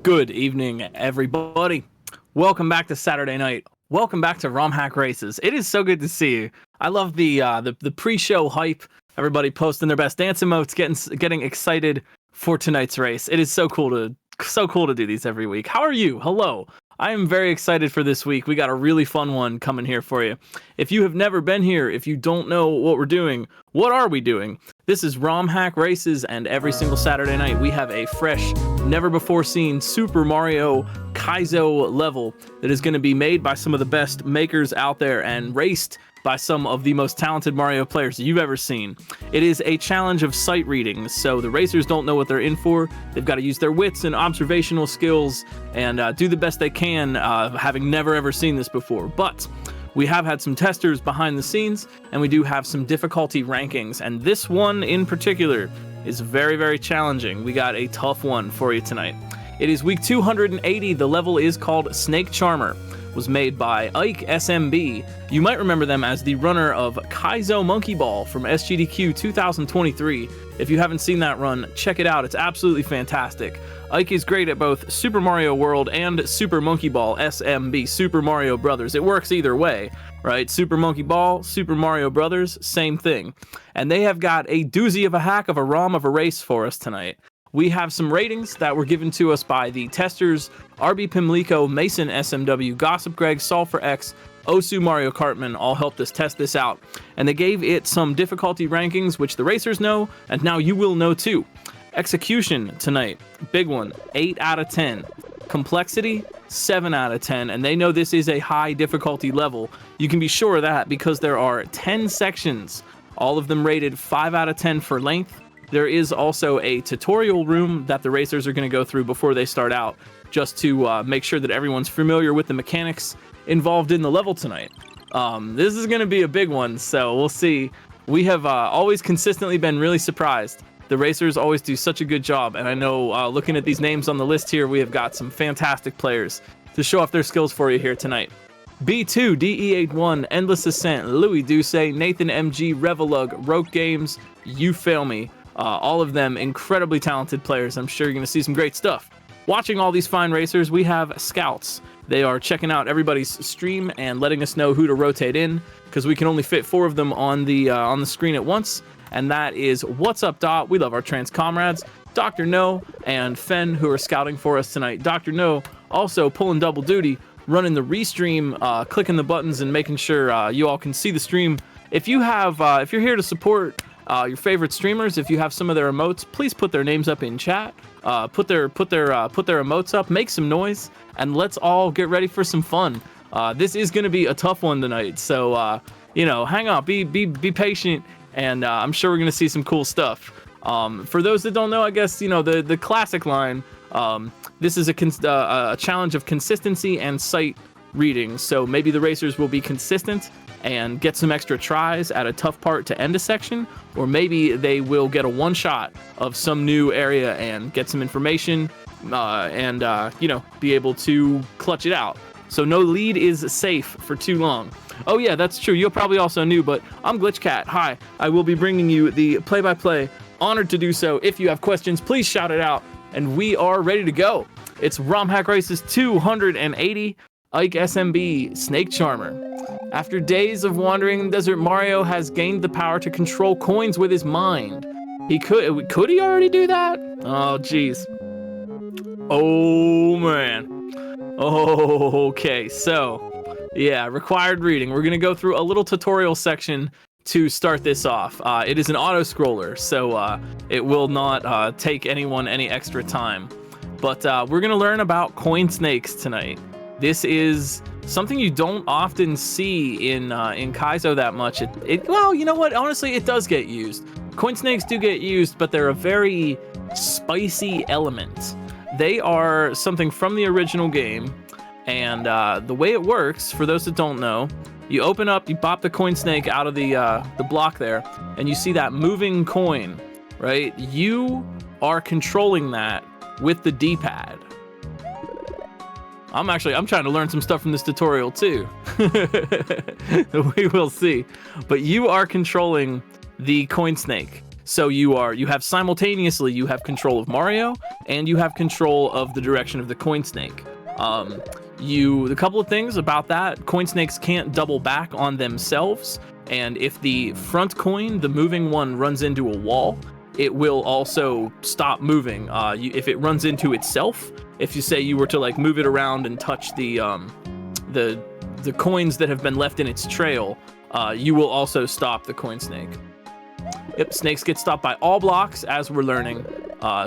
Good evening, everybody. Welcome back to Saturday night. Welcome back to ROM Hack Races. It is so good to see you. I love the pre-show hype. Everybody posting their best dance emotes, getting excited for tonight's race. It is so cool to do these every week. How are you? Hello. I am very excited for this week. We got a really fun one coming here for you. If you have never been here, if you don't know what we're doing, what are we doing? This is ROM Hack Races, and every single Saturday night we have a fresh, never-before-seen Super Mario Kaizo level that is going to be made by some of the best makers out there and raced by some of the most talented Mario players you've ever seen. It is a challenge of sight reading, so the racers don't know what they're in for. They've got to use their wits and observational skills and do the best they can, having never ever seen this before. But we have had some testers behind the scenes, and we do have some difficulty rankings, and this one in particular is very, very challenging. We got a tough one for you tonight. It is week 280. The level is called Snake Charmer. Was made by IkeSMB. You might remember them as the runner of Kaizo Monkey Ball from SGDQ 2023. If you haven't seen that run, check it out. It's absolutely fantastic. Ike is great at both Super Mario World and Super Monkey Ball SMB, Super Mario Brothers. It works either way, right? Super Monkey Ball, Super Mario Brothers, same thing. And they have got a doozy of a hack of a ROM of a race for us tonight. We have some ratings that were given to us by the testers, RB Pimlico, Mason SMW, Gossip Greg, Sulfur X, Osu Mario Cartman all helped us test this out. And they gave it some difficulty rankings, which the racers know, and now you will know too. Execution tonight, big one, 8 out of 10. Complexity, 7 out of 10, and they know this is a high difficulty level. You can be sure of that because there are 10 sections, all of them rated 5 out of 10 for length. There is also a tutorial room that the racers are going to go through before they start out, just to make sure that everyone's familiar with the mechanics involved in the level tonight. This is going to be a big one, so we'll see. We have always consistently been really surprised. The racers always do such a good job, and I know looking at these names on the list here, we have got some fantastic players to show off their skills for you here tonight. B2, DE81, Endless Ascent, Louis Duce, Nathan MG, Revelug, Roke Games, You Fail Me. All of them incredibly talented players. I'm sure you're going to see some great stuff. Watching all these fine racers, we have scouts. They are checking out everybody's stream and letting us know who to rotate in, because we can only fit 4 of them on the screen at once. And that is What's Up Dot. We love our trans comrades, Dr. No and Fen, who are scouting for us tonight. Dr. No also pulling double duty, running the restream, clicking the buttons and making sure you all can see the stream. If you have, if you're here to support your favorite streamers, if you have some of their emotes, please put their names up in chat. Put their emotes up, make some noise, and let's all get ready for some fun. This is going to be a tough one tonight, so hang on, be patient, and I'm sure we're going to see some cool stuff. For those that don't know, I guess the classic line. This is a challenge of consistency and sight reading, so maybe the racers will be consistent and get some extra tries at a tough part to end a section, or maybe they will get a one shot of some new area and get some information and be able to clutch it out. So no lead is safe for too long. Oh yeah, that's true. You're probably also new, but I'm GlitchCat. Hi, I will be bringing you the play-by-play. Honored to do so. If you have questions, please shout it out, and we are ready to go. It's ROM Hack Races 280, IkeSMB, Snake Charmer. After days of wandering in the desert, Mario has gained the power to control coins with his mind. Could he already do that? Oh, jeez. Oh, man. Oh, okay, so, yeah, required reading. We're going to go through a little tutorial section to start this off. It is an auto-scroller, so it will not take anyone any extra time. But we're going to learn about coin snakes tonight. This is something you don't often see in Kaizo that much. Well, you know what? Honestly, it does get used. Coin snakes do get used, but they're a very spicy element. They are something from the original game, and the way it works, for those that don't know, you open up, you pop the coin snake out of the block there, and you see that moving coin, right? You are controlling that with the D-pad. I'm trying to learn some stuff from this tutorial too. We will see. But you are controlling the coin snake. So you have simultaneously, you have control of Mario and you have control of the direction of the coin snake. The couple of things about that: coin snakes can't double back on themselves, and if the front coin, the moving one, runs into a wall, it will also stop moving. If it runs into itself, if you say you were to like move it around and touch the coins that have been left in its trail, you will also stop the coin snake. Yep, snakes get stopped by all blocks, as we're learning.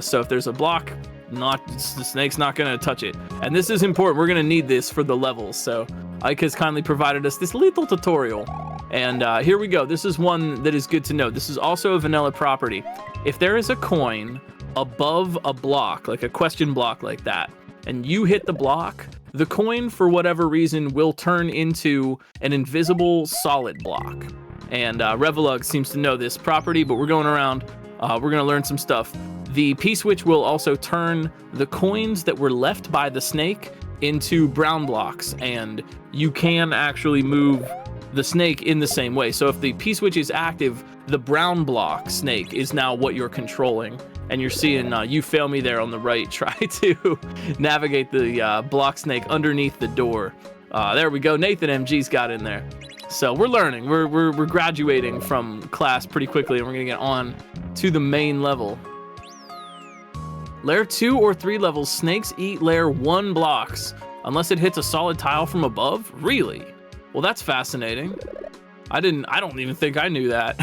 So if there's a block, the snake's not gonna touch it. And this is important. We're gonna need this for the levels. So Ike has kindly provided us this little tutorial. And here we go. This is one that is good to know. This is also a vanilla property. If there is a coin above a block, like a question block like that, and you hit the block, the coin, for whatever reason, will turn into an invisible solid block. And Revelug seems to know this property, but we're going around. We're going to learn some stuff. The P-switch will also turn the coins that were left by the snake into brown blocks, and you can actually move the snake in the same way. So if the P-switch is active, the brown block snake is now what you're controlling. And you're seeing You Fail Me there on the right. Try to navigate the block snake underneath the door. There we go. Nathan MG's got in there. So we're learning. We're graduating from class pretty quickly, and we're gonna get on to the main level. Layer 2 or 3 levels, snakes eat layer 1 blocks unless it hits a solid tile from above. Really? Well, that's fascinating. I don't even think I knew that.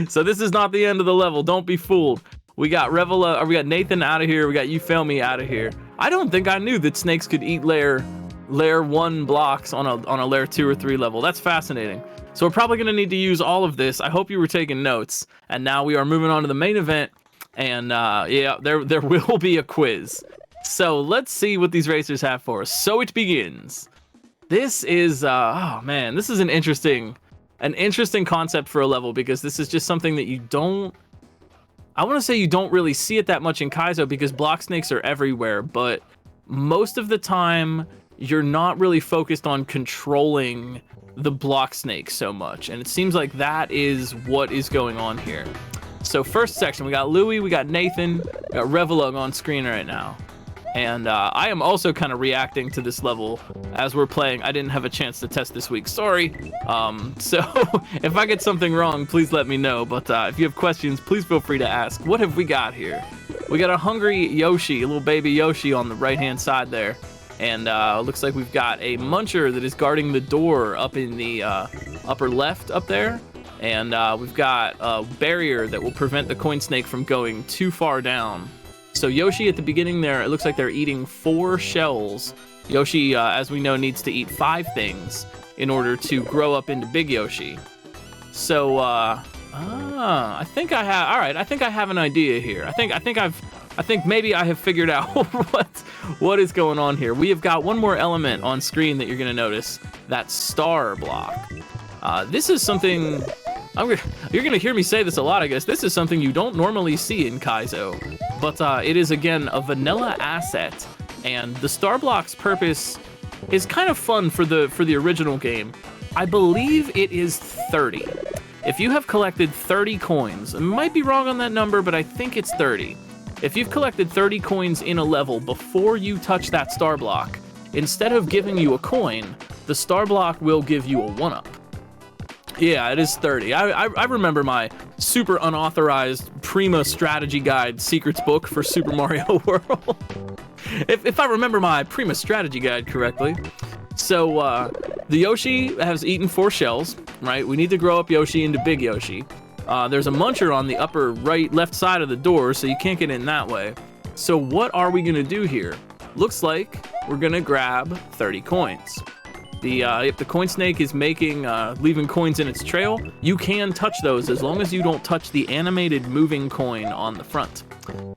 So this is not the end of the level. Don't be fooled. We got we got Nathan out of here. We got You Fail Me out of here. I don't think I knew that snakes could eat layer 1 blocks on a layer 2 or 3 level. That's fascinating. So we're probably gonna need to use all of this. I hope you were taking notes. And now we are moving on to the main event. And yeah, there will be a quiz. So let's see what these racers have for us. So it begins. This is oh man, this is an interesting concept for a level, because this is just something that you don't really see it that much in Kaizo, because block snakes are everywhere, but most of the time you're not really focused on controlling the block snake so much, and it seems like that is what is going on here. So first section, we got Louie, we got Nathan, we got Revelug on screen right now. And I am also kind of reacting to this level as we're playing. I didn't have a chance to test this week, sorry. So if I get something wrong, please let me know. But if you have questions, please feel free to ask. What have we got here? We got a hungry Yoshi, a little baby Yoshi on the right-hand side there. And looks like we've got a muncher that is guarding the door up in the upper left up there. And we've got a barrier that will prevent the coin snake from going too far down. So Yoshi at the beginning there, it looks like they're eating 4 shells. Yoshi, as we know, needs to eat 5 things in order to grow up into Big Yoshi. So, I think I have. All right, I think I have an idea here. I think maybe I have figured out what is going on here. We have got one more element on screen that you're gonna notice. That star block. This is something. You're gonna hear me say this a lot, I guess. This is something you don't normally see in Kaizo, but it is again a vanilla asset, and the star block's purpose is kind of fun for the original game. I believe it is 30. If you have collected 30 coins, I might be wrong on that number, but I think it's 30. If you've collected 30 coins in a level before you touch that star block, instead of giving you a coin, the star block will give you a 1-up. Yeah, it is 30. I remember my super unauthorized Prima strategy guide secrets book for Super Mario World. if I remember my Prima strategy guide correctly. So the Yoshi has eaten 4 shells, right? We need to grow up Yoshi into Big Yoshi. There's a muncher on the upper left side of the door, so you can't get in that way. So what are we gonna do here? Looks like we're gonna grab 30 coins. If the coin snake is leaving coins in its trail, you can touch those as long as you don't touch the animated moving coin on the front.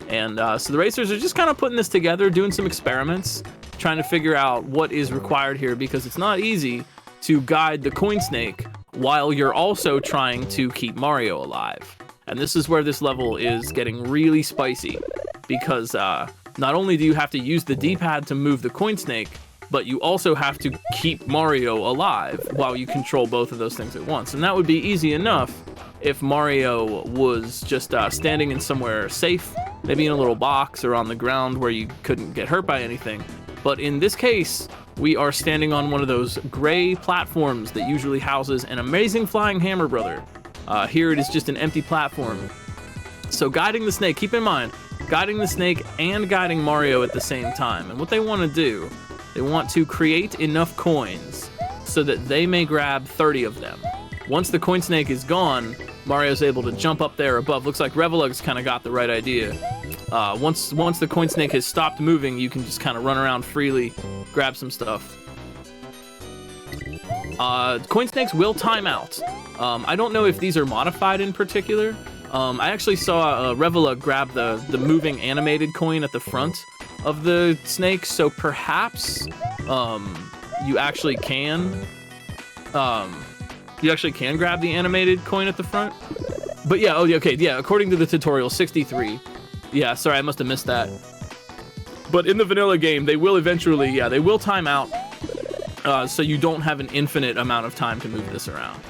And so the racers are just kind of putting this together, doing some experiments, trying to figure out what is required here, because it's not easy to guide the coin snake while you're also trying to keep Mario alive. And this is where this level is getting really spicy, because not only do you have to use the D-pad to move the coin snake, but you also have to keep Mario alive while you control both of those things at once. And that would be easy enough if Mario was just standing in somewhere safe, maybe in a little box or on the ground where you couldn't get hurt by anything. But in this case, we are standing on one of those gray platforms that usually houses an amazing flying hammer brother. Here it is just an empty platform. So guiding the snake, keep in mind, guiding the snake and guiding Mario at the same time. And what they want to do, they want to create enough coins so that they may grab 30 of them. Once the coin snake is gone, Mario's able to jump up there above. Looks like Revelug's kind of got the right idea. Once the coin snake has stopped moving, you can just kind of run around freely, grab some stuff. Coin snakes will time out. I don't know if these are modified in particular. I actually saw Revelug grab the moving animated coin at the front of the snake, so perhaps you actually can grab the animated coin at the front. But yeah, okay, according to the tutorial, 63. Yeah, sorry, I must have missed that. But in the vanilla game, they will eventually, they will time out, so you don't have an infinite amount of time to move this around.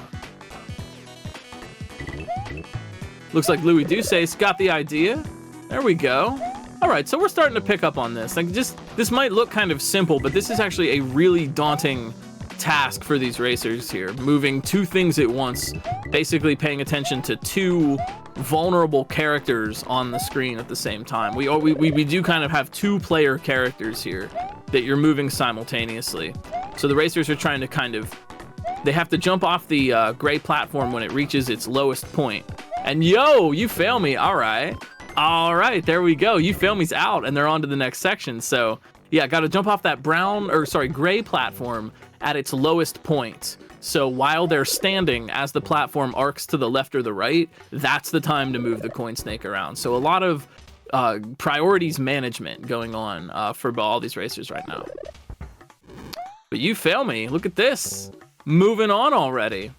Looks like Louis Duce's got the idea. There we go. All right, so we're starting to pick up on this. Like, this might look kind of simple, but this is actually a really daunting task for these racers here. Moving two things at once, basically paying attention to two vulnerable characters on the screen at the same time. We do kind of have two player characters here that you're moving simultaneously. So the racers are trying to they have to jump off the gray platform when it reaches its lowest point. And yo, you fail me. All right, there we go. You fail me's out, and they're on to the next section. So yeah, got to jump off that gray platform at its lowest point. So while they're standing, as the platform arcs to the left or the right, that's the time to move the coin snake around. So a lot of priorities management going on for all these racers right now. But you fail me. Look at this. Moving on already.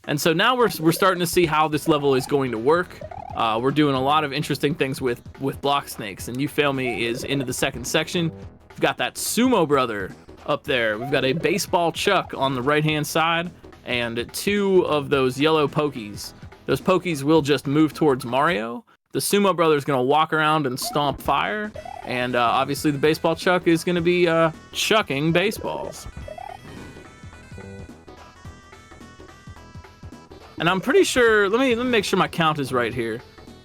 And so now we're starting to see how this level is going to work. We're doing a lot of interesting things with block snakes, and You Fail Me is into the second section. We've got that sumo brother up there. We've got a baseball chuck on the right-hand side, and two of those yellow pokies. Those pokies will just move towards Mario. The sumo brother is going to walk around and stomp fire, and obviously the baseball chuck is going to be chucking baseballs. And I'm pretty sure, let me make sure my count is right here.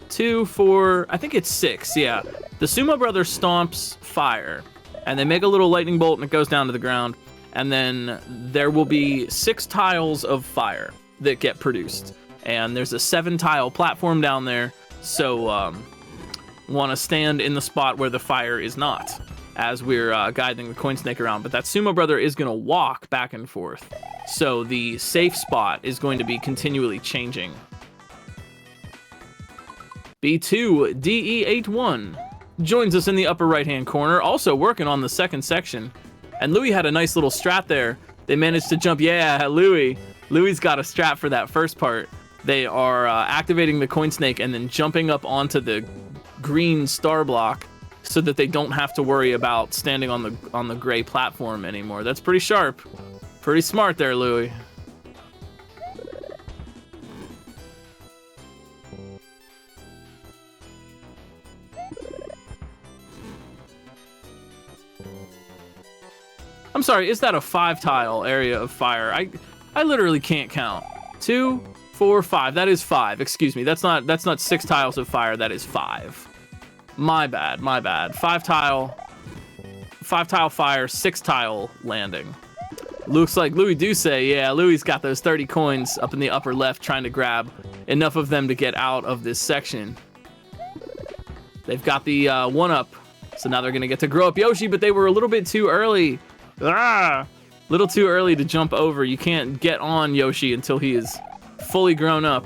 2, 4, I think it's 6, yeah. The sumo brother stomps fire, and they make a little lightning bolt and it goes down to the ground. And then there will be 6 tiles of fire that get produced. And there's a 7-tile platform down there, so want to stand in the spot where the fire is not, as we're guiding the coin snake around. But that sumo brother is going to walk back and forth. So the safe spot is going to be continually changing. B2 DE81 joins us in the upper right-hand corner, also working on the second section. And Louis had a nice little strat there. They managed to jump. Yeah, Louis's got a strat for that first part. They are activating the coin snake and then jumping up onto the green star block so that they don't have to worry about standing on the gray platform anymore. That's pretty sharp. Pretty smart there, Louis. I'm sorry, is that a 5-tile area of fire? I literally can't count. 2, 4, 5. That is 5. Excuse me. That's not 6 tiles of fire. That is 5. My bad. 5-tile fire, 6-tile landing. Looks like Louis Duce. Yeah, Louis's got those 30 coins up in the upper left, trying to grab enough of them to get out of this section. They've got the 1-up, so now they're gonna get to grow up Yoshi, but they were a little bit too early. Little too early to jump over. You can't get on Yoshi until he is fully grown up.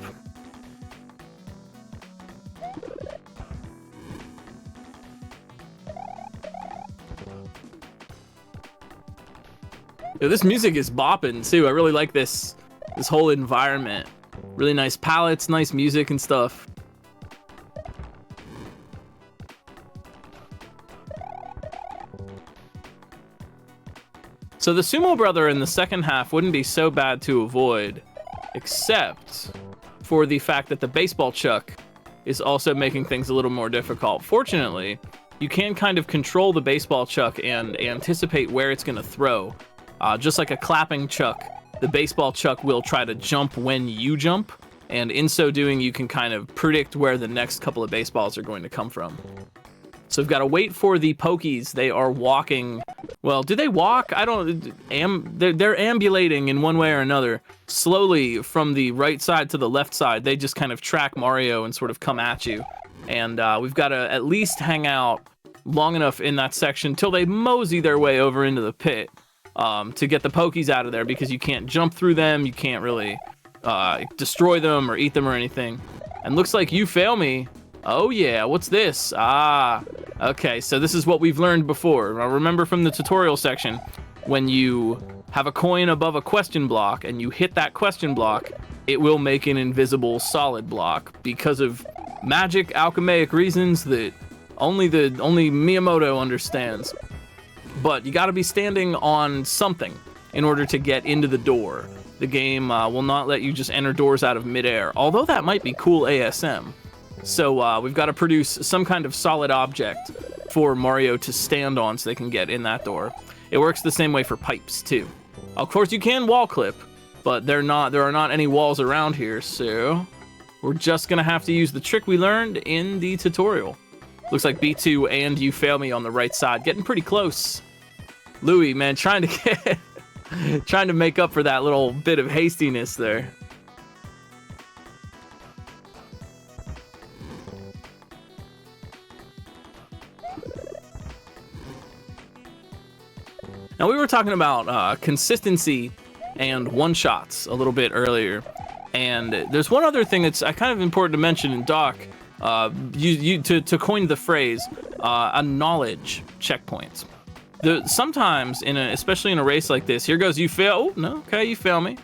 Yo, this music is bopping too. I really like this whole environment. Really nice palettes, nice music and stuff. So the sumo brother in the second half wouldn't be so bad to avoid, except for the fact that the baseball chuck is also making things a little more difficult. Fortunately, you can kind of control the baseball chuck and anticipate where it's going to throw. Just like a clapping chuck, the baseball chuck will try to jump when you jump, and in so doing, you can kind of predict where the next couple of baseballs are going to come from. So we've got to wait for the Pokies. They are walking. Well, do they walk? I don't. They're ambulating in one way or another, slowly from the right side to the left side. They just kind of track Mario and sort of come at you. And we've got to at least hang out long enough in that section till they mosey their way over into the pit to get the Pokies out of there, because you can't jump through them. You can't really destroy them or eat them or anything. And looks like you fail me. Oh yeah, what's this? Okay, so this is what we've learned before. Now remember from the tutorial section, when you have a coin above a question block and you hit that question block, it will make an invisible solid block because of magic alchemaic reasons that only Miyamoto understands. But you gotta be standing on something in order to get into the door. The game will not let you just enter doors out of midair, although that might be cool ASM. So we've got to produce some kind of solid object for Mario to stand on so they can get in that door. It works the same way for pipes too. Of course you can wall clip, but there are not any walls around here, so we're just gonna have to use the trick we learned in the tutorial. Looks like B2 and You Fail Me on the right side, getting pretty close. Louie, man, trying to make up for that little bit of hastiness there. Now, we were talking about consistency and one-shots a little bit earlier, and there's one other thing that's kind of important to mention in Doc, to coin the phrase, a knowledge checkpoint. Sometimes, especially in a race like this, here goes you fail. Oh, no, okay, you fail me.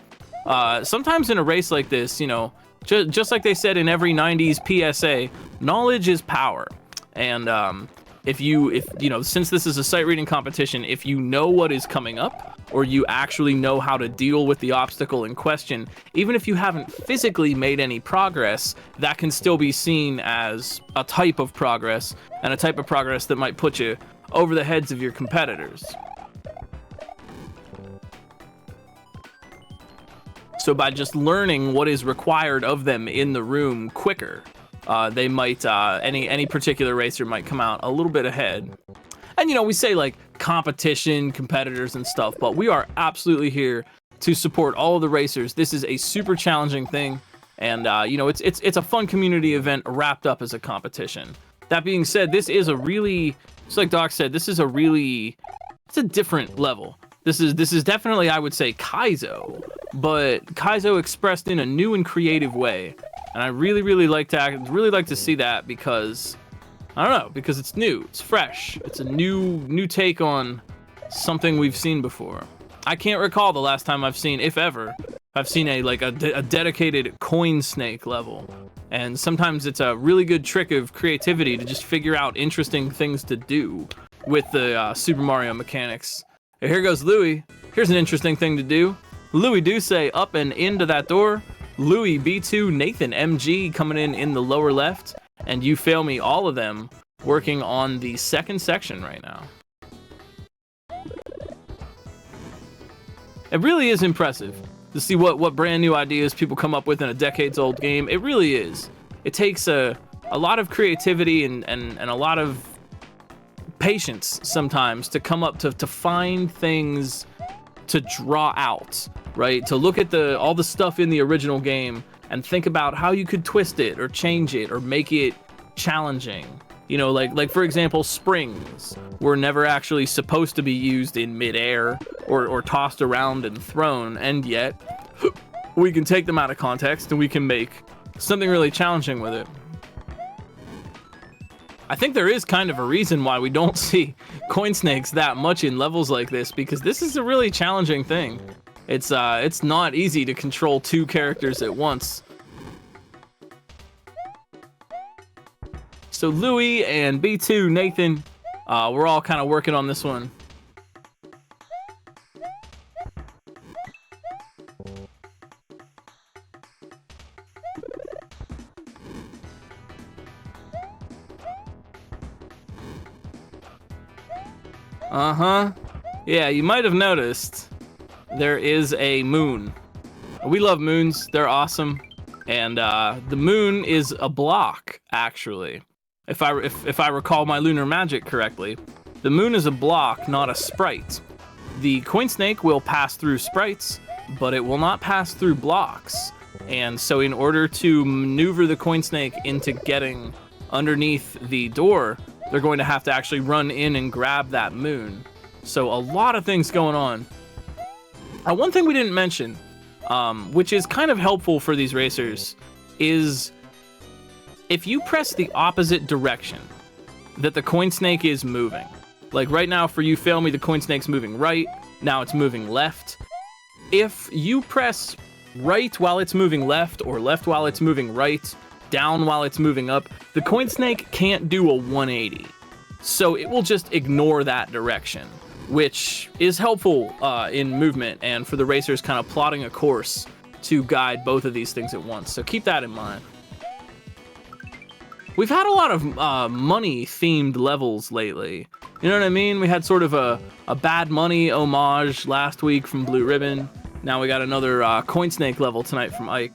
Sometimes in a race like this, you know, just like they said in every 90s PSA, knowledge is power. And if you know, since this is a sight reading competition, if you know what is coming up, or you actually know how to deal with the obstacle in question, even if you haven't physically made any progress, that can still be seen as a type of progress, and a type of progress that might put you over the heads of your competitors. So by just learning what is required of them in the room quicker, they might, any particular racer might come out a little bit ahead. And, you know, we say like competition, competitors and stuff, but we are absolutely here to support all of the racers. This is a super challenging thing. And, you know, it's a fun community event wrapped up as a competition. That being said, this is a really, just like Doc said, it's a different level. This is definitely, I would say, Kaizo, but Kaizo expressed in a new and creative way. And I really like to see that, because I don't know, because it's new, it's fresh, it's a new take on something we've seen before. I can't recall the last time I've seen, if ever, I've seen a dedicated coin snake level. And sometimes it's a really good trick of creativity to just figure out interesting things to do with the Super Mario mechanics. Here goes Louie. Here's an interesting thing to do. Louie do say up and into that door. Louie, B2, Nathan, MG coming in the lower left, and You Fail Me, all of them working on the second section right now. It really is impressive to see what brand new ideas people come up with in a decades old game. It really is. It takes a lot of creativity and a lot of patience sometimes to come up to find things to draw out, right? To look at all the stuff in the original game and think about how you could twist it or change it or make it challenging. You know, like for example, springs were never actually supposed to be used in midair or tossed around and thrown, and yet we can take them out of context and we can make something really challenging with it. I think there is kind of a reason why we don't see coin snakes that much in levels like this, because this is a really challenging thing. It's not easy to control two characters at once. So Louie and B2, Nathan, we're all kind of working on this one. Uh-huh. Yeah, you might have noticed there is a moon. We love moons. They're awesome. And the moon is a block, actually. If I recall my lunar magic correctly, the moon is a block, not a sprite. The coin snake will pass through sprites, but it will not pass through blocks. And so in order to maneuver the coin snake into getting underneath the door, they're going to have to actually run in and grab that moon. So a lot of things going on. One thing we didn't mention, which is kind of helpful for these racers, is if you press the opposite direction that the coin snake is moving. Like right now for you, Fail Me, the coin snake's moving right. Now it's moving left. If you press right while it's moving left, or left while it's moving right, down while it's moving up, the coin snake can't do a 180. So it will just ignore that direction, which is helpful in movement and for the racers kind of plotting a course to guide both of these things at once. So keep that in mind. We've had a lot of money-themed levels lately. You know what I mean? We had sort of a Bad Money homage last week from Blue Ribbon. Now we got another Coin Snake level tonight from Ike.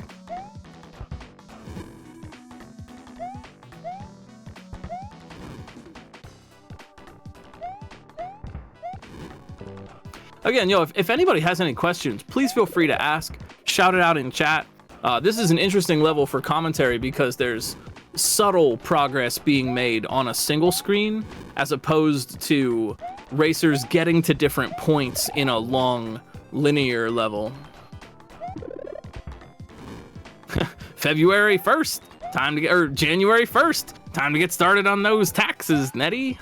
Again, yo, if anybody has any questions, please feel free to ask. Shout it out in chat. This is an interesting level for commentary because there's subtle progress being made on a single screen as opposed to racers getting to different points in a long linear level. February 1st, time to get, or January 1st, time to get started on those taxes, Nettie.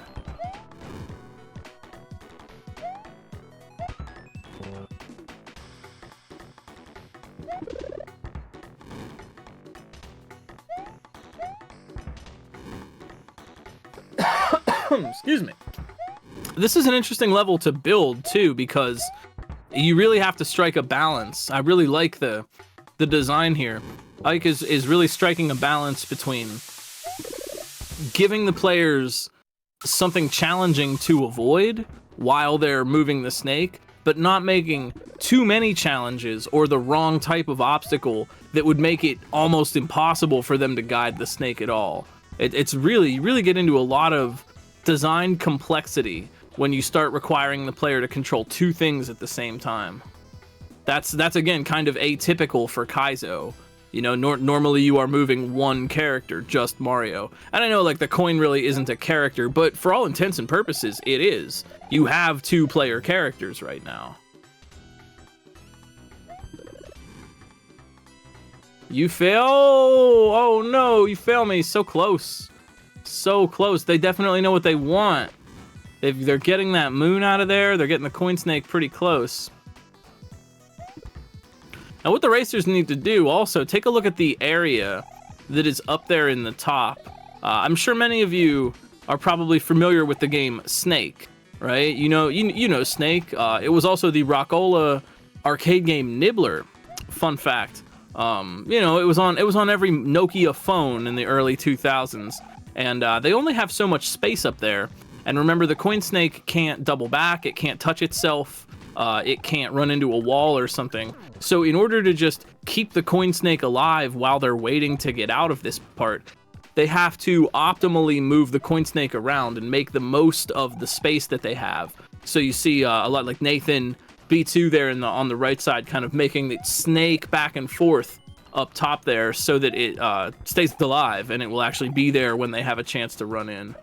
Excuse me. This is an interesting level to build too, because you really have to strike a balance. I really like the design here. Ike is really striking a balance between giving the players something challenging to avoid while they're moving the snake, but not making too many challenges or the wrong type of obstacle that would make it almost impossible for them to guide the snake at all. It's really, you really get into a lot of design complexity when you start requiring the player to control two things at the same time. That's again kind of atypical for Kaizo. You know, normally you are moving one character, just Mario. And I know like the coin really isn't a character, but for all intents and purposes, it is. You have two player characters right now. You fail! Oh no, you fail me. So close. So close. They definitely know what they want. They're getting that moon out of there. They're getting the coin snake pretty close. Now what the racers need to do also, take a look at the area that is up there in the top. I'm sure many of you are probably familiar with the game Snake, right? You know Snake. It was also the Rockola arcade game Nibbler. Fun fact. You know, it was on every Nokia phone in the early 2000s, and they only have so much space up there. And remember, the coin snake can't double back, it can't touch itself, it can't run into a wall or something. So in order to just keep the coin snake alive while they're waiting to get out of this part, they have to optimally move the coin snake around and make the most of the space that they have. So you see a lot like Nathan B2 there on the right side, kind of making the snake back and forth up top there so that it stays alive and it will actually be there when they have a chance to run in.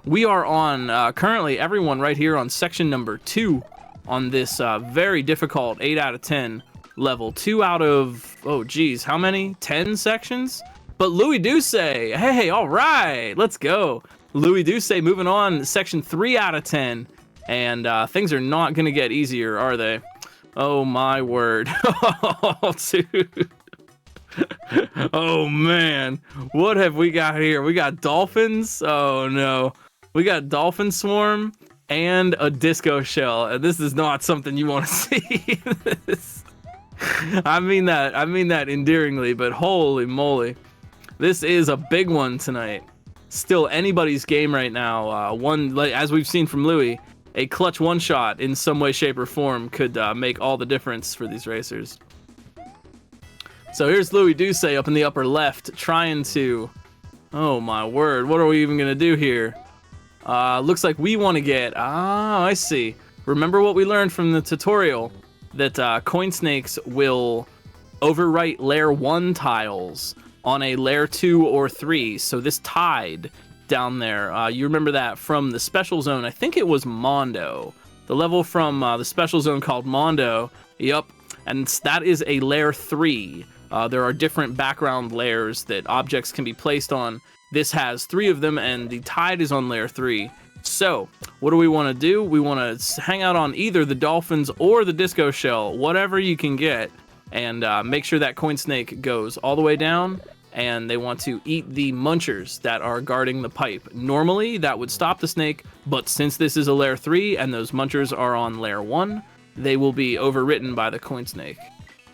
We are on, currently everyone right here on section number 2 on this very difficult 8 out of 10 level. 2 out of, oh geez, how many? 10 sections? But Louis Duce, hey, all right, let's go. Louis Duce moving on, section 3 out of 10. And things are not going to get easier, are they? Oh my word. Oh, dude. Oh man, what have we got here? We got dolphins. Oh no, we got dolphin swarm and a disco shell. And this is not something you want to see. I mean that endearingly, but holy moly, this is a big one tonight. Still anybody's game right now. One, like as we've seen from Louis, a clutch one-shot in some way, shape, or form could make all the difference for these racers. So here's Louis Duce up in the upper left, trying to... Oh my word, what are we even gonna do here? Looks like we want to get... Ah, I see. Remember what we learned from the tutorial? That coin snakes will overwrite layer 1 tiles on a layer 2 or 3. So this tide down there, you remember that from the special zone. I think it was Mondo. The level from the special zone called Mondo. Yup, and that is a layer 3. There are different background layers that objects can be placed on. This has 3 of them, and the tide is on layer 3. So, what do we want to do? We want to hang out on either the dolphins or the disco shell, whatever you can get, and make sure that coin snake goes all the way down, and they want to eat the munchers that are guarding the pipe. Normally, that would stop the snake, but since this is a layer 3 and those munchers are on layer 1, they will be overwritten by the coin snake.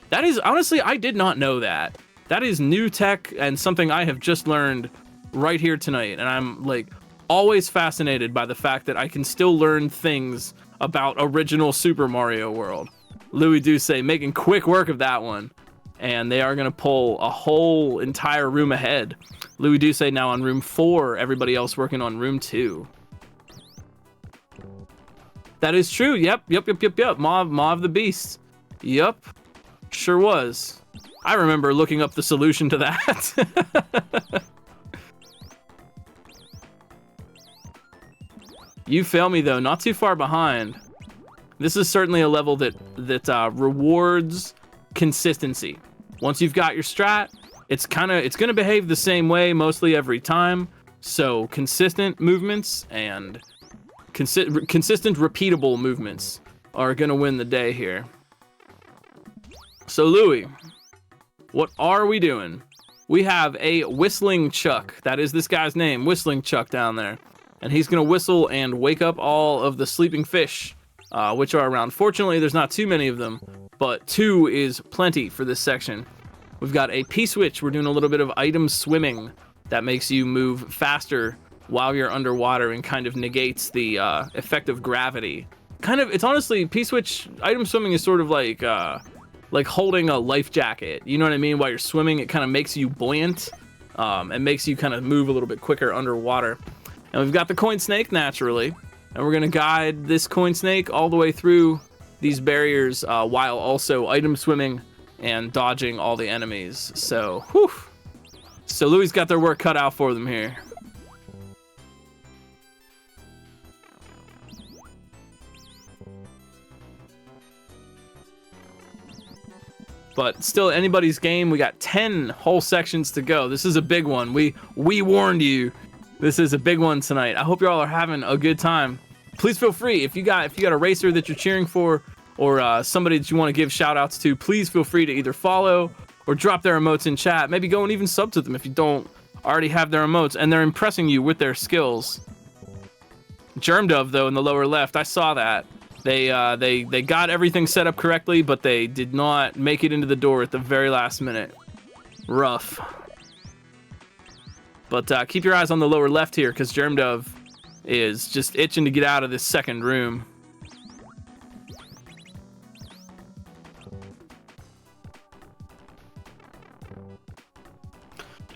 That is, honestly, I did not know that. That is new tech and something I have just learned right here tonight. And I'm like always fascinated by the fact that I can still learn things about original Super Mario World. Louis Duce making quick work of that one. And they are going to pull a whole entire room ahead. Louis Duce now on room 4, everybody else working on room 2. That is true. Yep. Maw the Beast. Yep. Sure was. I remember looking up the solution to that. You fail me though, not too far behind. This is certainly a level that rewards consistency. Once you've got your strat, it's gonna behave the same way mostly every time. So consistent movements and consistent repeatable movements are gonna win the day here. So Louis, what are we doing? We have a Whistling Chuck. That is this guy's name, Whistling Chuck down there. And he's gonna whistle and wake up all of the sleeping fish, which are around. Fortunately, there's not too many of them, but 2 is plenty for this section. We've got a P-switch. We're doing a little bit of item swimming that makes you move faster while you're underwater and kind of negates the effect of gravity. It's honestly, P-switch item swimming is sort of like holding a life jacket. You know what I mean? While you're swimming, it kind of makes you buoyant and makes you kind of move a little bit quicker underwater. And we've got the coin snake naturally, and we're gonna guide this coin snake all the way through these barriers while also item swimming and dodging all the enemies. So, whew. So Louis got their work cut out for them here. But still anybody's game. We got 10 whole sections to go. This is a big one. We warned you. This is a big one tonight. I hope you all are having a good time. Please feel free, if you got a racer that you're cheering for, or somebody that you want to give shout outs to, please feel free to either follow or drop their emotes in chat. Maybe go and even sub to them if you don't already have their emotes and they're impressing you with their skills. Germ Dove though in the lower left, I saw that. They got everything set up correctly, but they did not make it into the door at the very last minute. Rough. But keep your eyes on the lower left here, because Germ Dove is just itching to get out of this second room.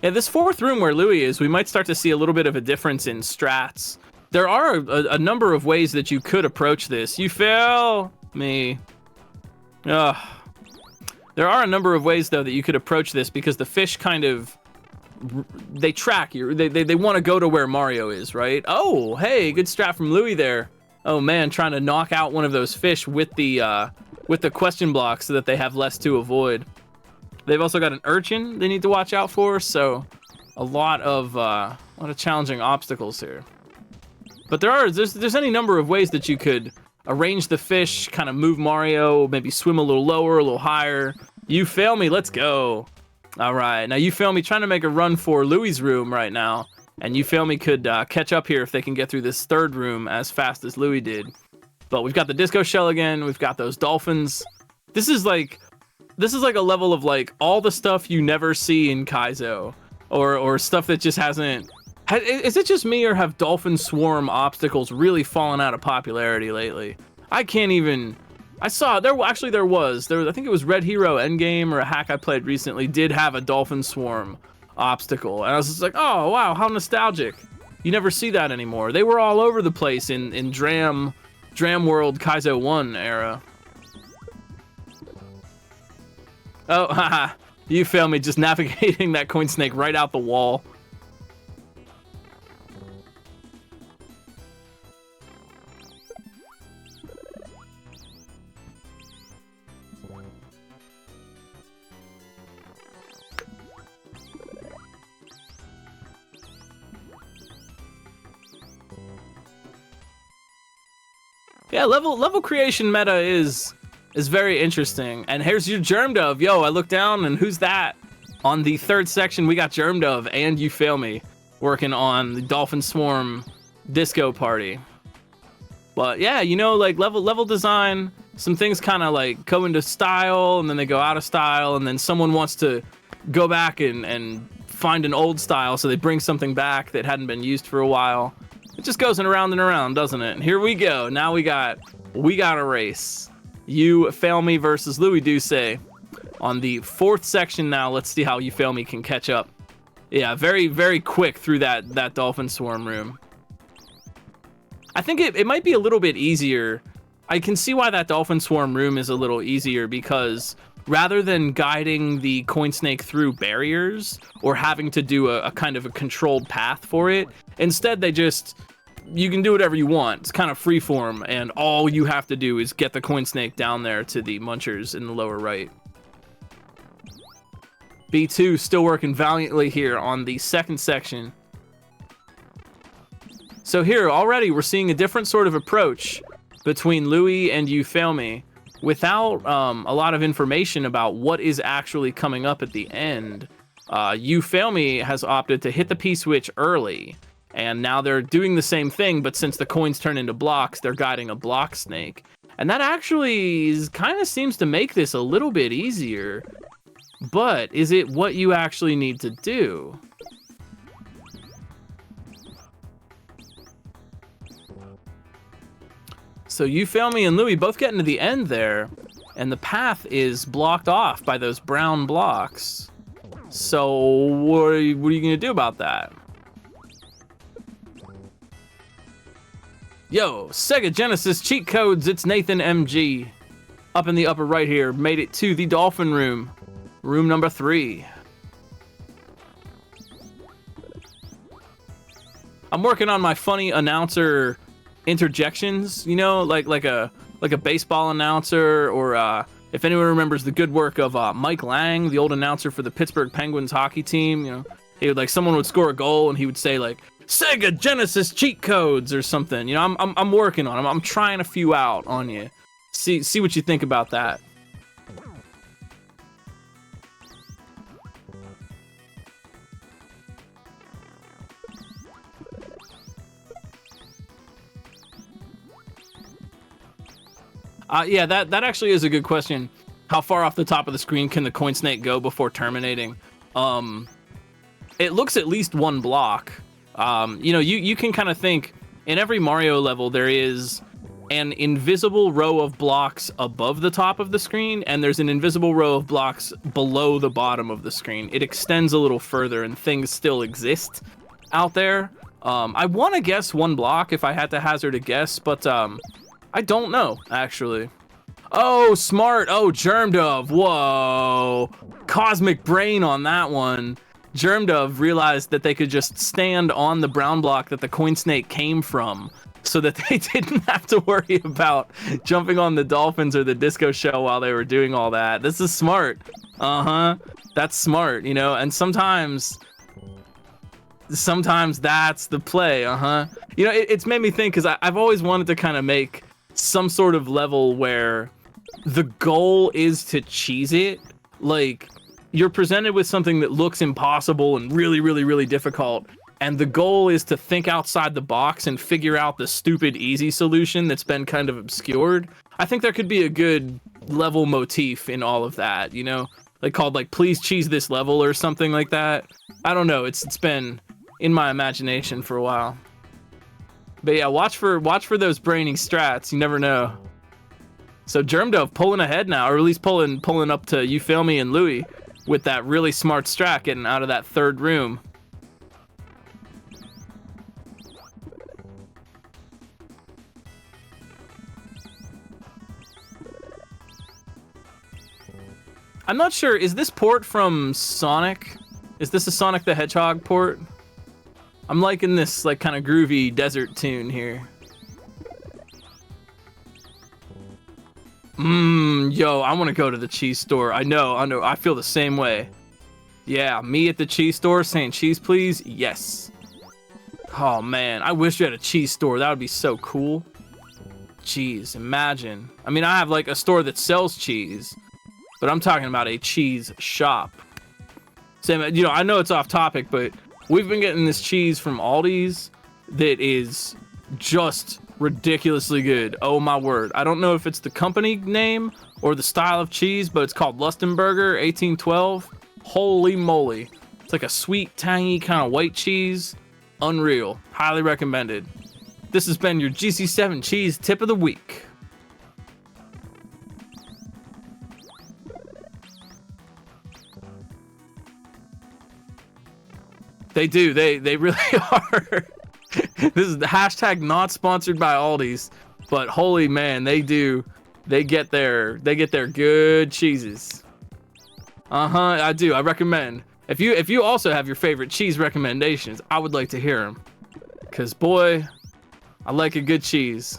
Yeah, this 4th room where Louis is, we might start to see a little bit of a difference in strats. There are a number of ways that you could approach this. You fail me. Ugh. There are a number of ways, though, that you could approach this, because the fish kind of... They track you. They want to go to where Mario is, right? Oh, hey, good strat from Louis there. Oh man, trying to knock out one of those fish with the question block so that they have less to avoid. They've also got an urchin they need to watch out for, so a lot of challenging obstacles here. But there's any number of ways that you could arrange the fish, kind of move Mario, maybe swim a little lower, a little higher. You fail me, let's go. All right, now you fail me trying to make a run for Louis' room right now, and you fail me could catch up here if they can get through this 3rd room as fast as Louis did. But we've got the disco shell again. We've got those dolphins. This is like a level of like all the stuff you never see in Kaizo, or stuff that just hasn't Is it just me, or have Dolphin Swarm obstacles really fallen out of popularity lately? I can't even... I saw, there was, I think it was Red Hero Endgame, or a hack I played recently, did have a Dolphin Swarm obstacle. And I was just like, oh, wow, how nostalgic. You never see that anymore. They were all over the place in Dram World Kaizo 1 era. Oh, haha. You failed me just navigating that coin snake right out the wall. Yeah, level creation meta is very interesting. And here's your Germ Dove. Yo, I look down and who's that? On the third section, we got Germ Dove and You Fail Me working on the Dolphin Swarm Disco Party. But yeah, you know, like level design, some things kind of like go into style and then they go out of style, and then someone wants to go back and find an old style, so they bring something back that hadn't been used for a while. It just goes around and around, doesn't it? And here we go. Now we got a race. You Fail Me versus Louis Douce on the fourth section. Now let's see how You Fail Me can catch up. Yeah, very, very quick through that Dolphin Swarm room. I think it might be a little bit easier. I can see why that Dolphin Swarm room is a little easier, because rather than guiding the coin snake through barriers or having to do a kind of a controlled path for it, instead you can do whatever you want. It's kind of freeform, and all you have to do is get the coin snake down there to the munchers in the lower right. B2 still working valiantly here on the second section. So here already we're seeing a different sort of approach between Louis and You Fail Me, without a lot of information about what is actually coming up at the end. You Fail Me has opted to hit the P-switch early, and now they're doing the same thing, but since the coins turn into blocks, they're guiding a block snake. And that actually kind of seems to make this a little bit easier. But is it what you actually need to do? So You Fail Me and Louis both getting to the end there, and the path is blocked off by those brown blocks. So what are you gonna do about that? Yo, Sega Genesis cheat codes, it's Nathan MG. Up in the upper right here, made it to the Dolphin Room. Room number 3. I'm working on my funny announcer interjections, you know, like a baseball announcer, or if anyone remembers the good work of Mike Lang, the old announcer for the Pittsburgh Penguins hockey team. You know, he would, like, someone would score a goal and he would say like Sega Genesis cheat codes or something. You know, I'm working on them. I'm trying a few out on you. See what you think about that. Yeah, that actually is a good question. How far off the top of the screen can the coin snake go before terminating? It looks at least one block. You know, you can kind of think, in every Mario level there is an invisible row of blocks above the top of the screen, and there's an invisible row of blocks below the bottom of the screen. It extends a little further and things still exist out there. I want to guess one block if I had to hazard a guess, but I don't know, actually. Oh, smart. Oh, Germ Dove. Whoa. Cosmic brain on that one. Germ Dove realized that they could just stand on the brown block that the coin snake came from, so that they didn't have to worry about jumping on the dolphins or the disco shell while they were doing all that. This is smart. That's smart, you know, and sometimes that's the play. You know, it's made me think, because I've always wanted to kind of make some sort of level where the goal is to cheese it. Like, you're presented with something that looks impossible and really, really, really difficult, and the goal is to think outside the box and figure out the stupid easy solution that's been kind of obscured. I think there could be a good level motif in all of that, you know, like called like Please Cheese This Level or something like that. I don't know, it's been in my imagination for a while. But yeah, watch for those brainy strats. You never know. So Germdove pulling ahead now, or at least pulling up to You Feel Me and Louis with that really smart strat getting out of that third room. I'm not sure, is this port from Sonic? Is this a Sonic the Hedgehog port? I'm liking this like kind of groovy desert tune here. Yo, I want to go to the cheese store. I know, I feel the same way. Yeah, me at the cheese store saying cheese please, yes. Oh man, I wish you had a cheese store. That would be so cool. Jeez, imagine. I mean, I have like a store that sells cheese, but I'm talking about a cheese shop. Same, you know, I know it's off topic, but we've been getting this cheese from Aldi's that is just ridiculously good. Oh my word. I don't know if it's the company name or the style of cheese, but it's called Lustenberger 1812. Holy moly. It's like a sweet, tangy kind of white cheese. Unreal. Highly recommended. This has been your GC7 cheese tip of the week. They do. They really are. This is the hashtag not sponsored by Aldi's, but holy man, they do. They get their good cheeses. I do. I recommend. If you also have your favorite cheese recommendations, I would like to hear them. Cause boy, I like a good cheese.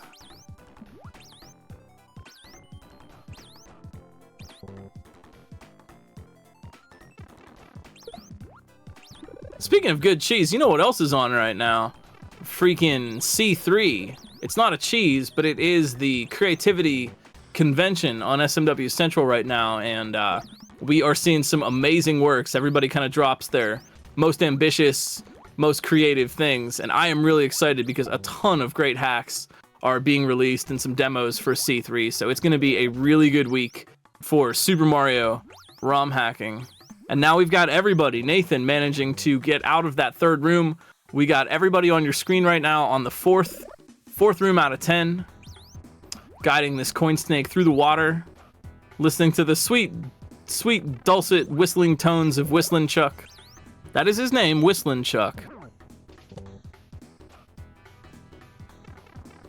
Speaking of good cheese, you know what else is on right now? Freaking C3. It's not a cheese, but it is the creativity convention on SMW Central right now, and we are seeing some amazing works. Everybody kind of drops their most ambitious, most creative things, and I am really excited because a ton of great hacks are being released and some demos for C3, so it's going to be a really good week for Super Mario ROM hacking. And now we've got everybody. Nathan managing to get out of that third room. We got everybody on your screen right now on the fourth room out of 10. Guiding this coin snake through the water. Listening to the sweet, dulcet whistling tones of Whistlin' Chuck. That is his name, Whistlin' Chuck.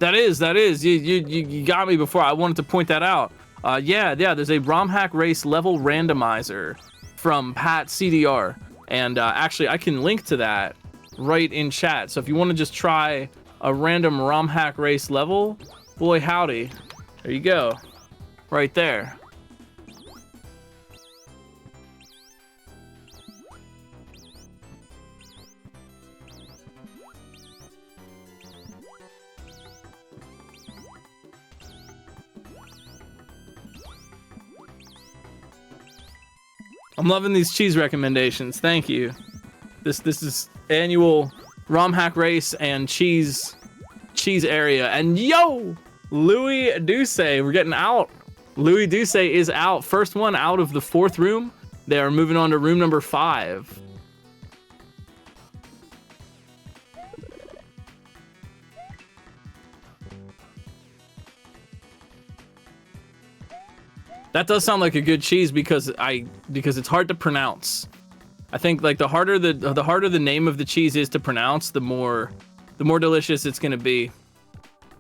That is. You got me before. I wanted to point that out. Yeah, there's a ROM hack race level randomizer from Pat CDR, and actually I can link to that right in chat. So if you want to just try a random ROM hack race level, boy howdy, there you go, right there. I'm loving these cheese recommendations. Thank you. This is annual ROM hack race and cheese area. And yo, Louis Duce, we're getting out. Louis Duce is out. First one out of the fourth room. They are moving on to room number 5. That does sound like a good cheese because it's hard to pronounce. I think like the harder the name of the cheese is to pronounce, the more delicious it's gonna be.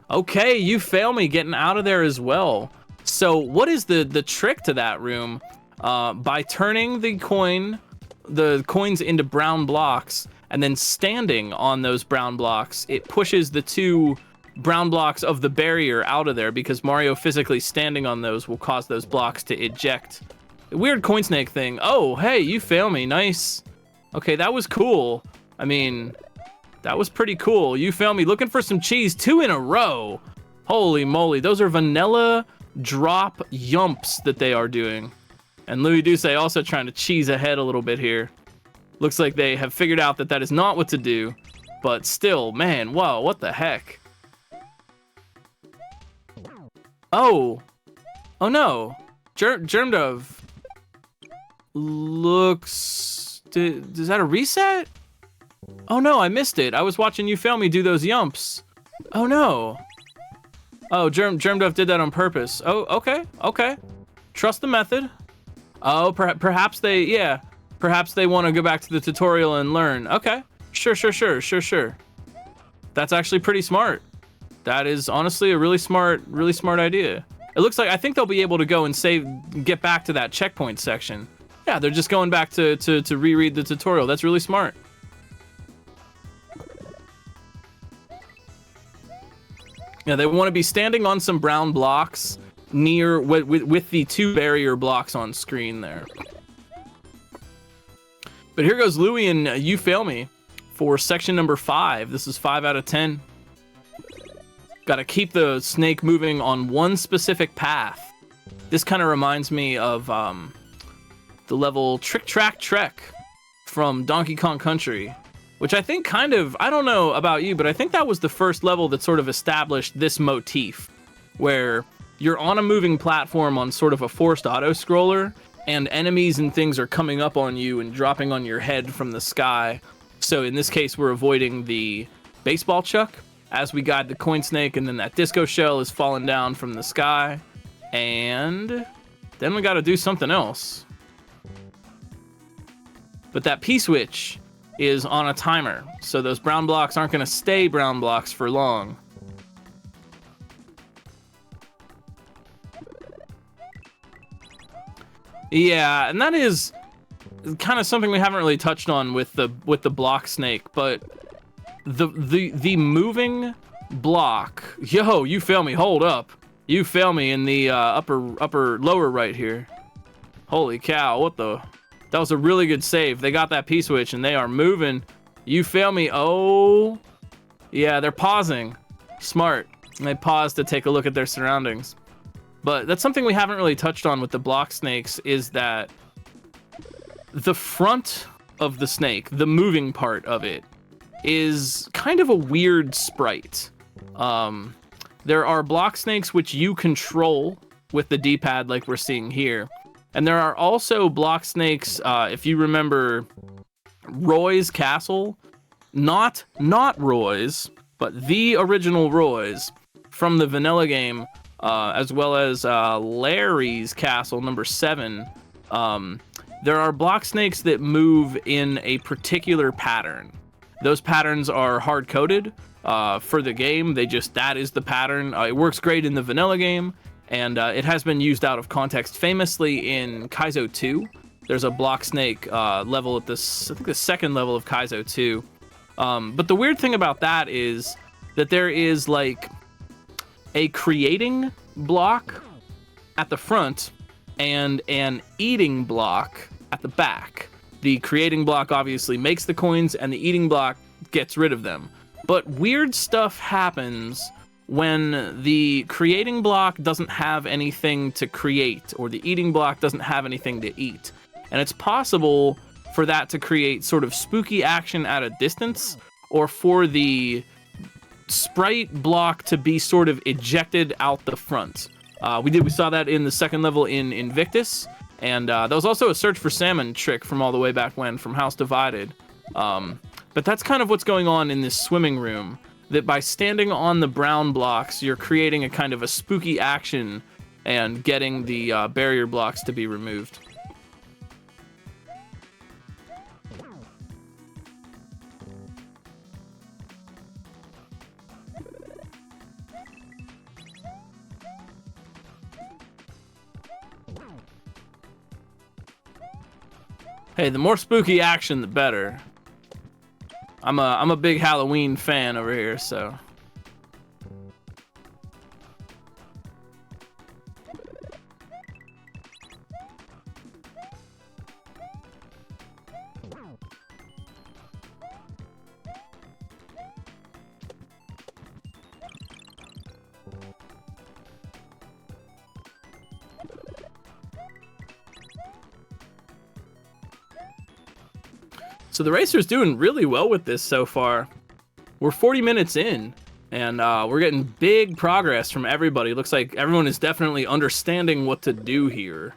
Okay, You Fail Me getting out of there as well. So what is the trick to that room? By turning the coins into brown blocks and then standing on those brown blocks, it pushes the 2 brown blocks of the barrier out of there, because Mario physically standing on those will cause those blocks to eject. Weird coin snake thing. Oh, hey, You Fail Me. Nice. Okay, that was cool. I mean, that was pretty cool. You Fail Me. Looking for some cheese. 2 in a row. Holy moly. Those are vanilla drop yumps that they are doing. And Louis Duce also trying to cheese ahead a little bit here. Looks like they have figured out that is not what to do. But still, man, whoa, what the heck? Oh no, Germdove looks, is that a reset? Oh no, I missed it. I was watching you fail me do those yumps. Oh no. Oh, Germdove did that on purpose. Oh, okay, okay. Trust the method. Oh, perhaps they, yeah. Perhaps they want to go back to the tutorial and learn. Okay, sure. That's actually pretty smart. That is honestly a really smart idea. It looks like, I think they'll be able to go and get back to that checkpoint section. Yeah, they're just going back to reread the tutorial. That's really smart. Yeah, they want to be standing on some brown blocks near with the 2 barrier blocks on screen there. But here goes Louie and You Fail Me for section number 5. This is 5 out of 10. Got to keep the snake moving on one specific path. This kind of reminds me of the level Trick Track Trek from Donkey Kong Country, which I think kind of, I don't know about you, but I think that was the first level that sort of established this motif, where you're on a moving platform on sort of a forced auto-scroller, and enemies and things are coming up on you and dropping on your head from the sky. So in this case, we're avoiding the baseball chuck as we guide the coin snake, and then that disco shell is falling down from the sky. And then we got to do something else. But that P-switch is on a timer, so those brown blocks aren't going to stay brown blocks for long. Yeah, and that is kind of something we haven't really touched on with the block snake, but the moving block. Yo, You Fail Me. Hold up. You Fail Me in the lower right here. Holy cow! What the? That was a really good save. They got that P-switch and they are moving. You Fail Me. Oh, yeah, they're pausing. Smart. And they pause to take a look at their surroundings. But that's something we haven't really touched on with the block snakes, is that the front of the snake, the moving part of it, is kind of a weird sprite. There are block snakes which you control with the D-pad like we're seeing here. And there are also block snakes, if you remember Roy's Castle, not Roy's, but the original Roy's from the vanilla game, as well as Larry's Castle, number 7. There are block snakes that move in a particular pattern. Those patterns are hard-coded for the game. That is the pattern. It works great in the vanilla game, and it has been used out of context famously in Kaizo 2. There's a block snake level at this, I think the second level of Kaizo 2. But the weird thing about that is that there is like a creating block at the front and an eating block at the back. The creating block obviously makes the coins, and the eating block gets rid of them. But weird stuff happens when the creating block doesn't have anything to create, or the eating block doesn't have anything to eat. And it's possible for that to create sort of spooky action at a distance, or for the sprite block to be sort of ejected out the front. We saw that in the second level in Invictus, and that was also a Search for Salmon trick from all the way back when, from House Divided. But that's kind of what's going on in this swimming room, that by standing on the brown blocks, you're creating a kind of a spooky action and getting the barrier blocks to be removed. Hey, the more spooky action, the better. I'm a big Halloween fan over here, so. So the racer's doing really well with this so far. We're 40 minutes in, and we're getting big progress from everybody. Looks like everyone is definitely understanding what to do here.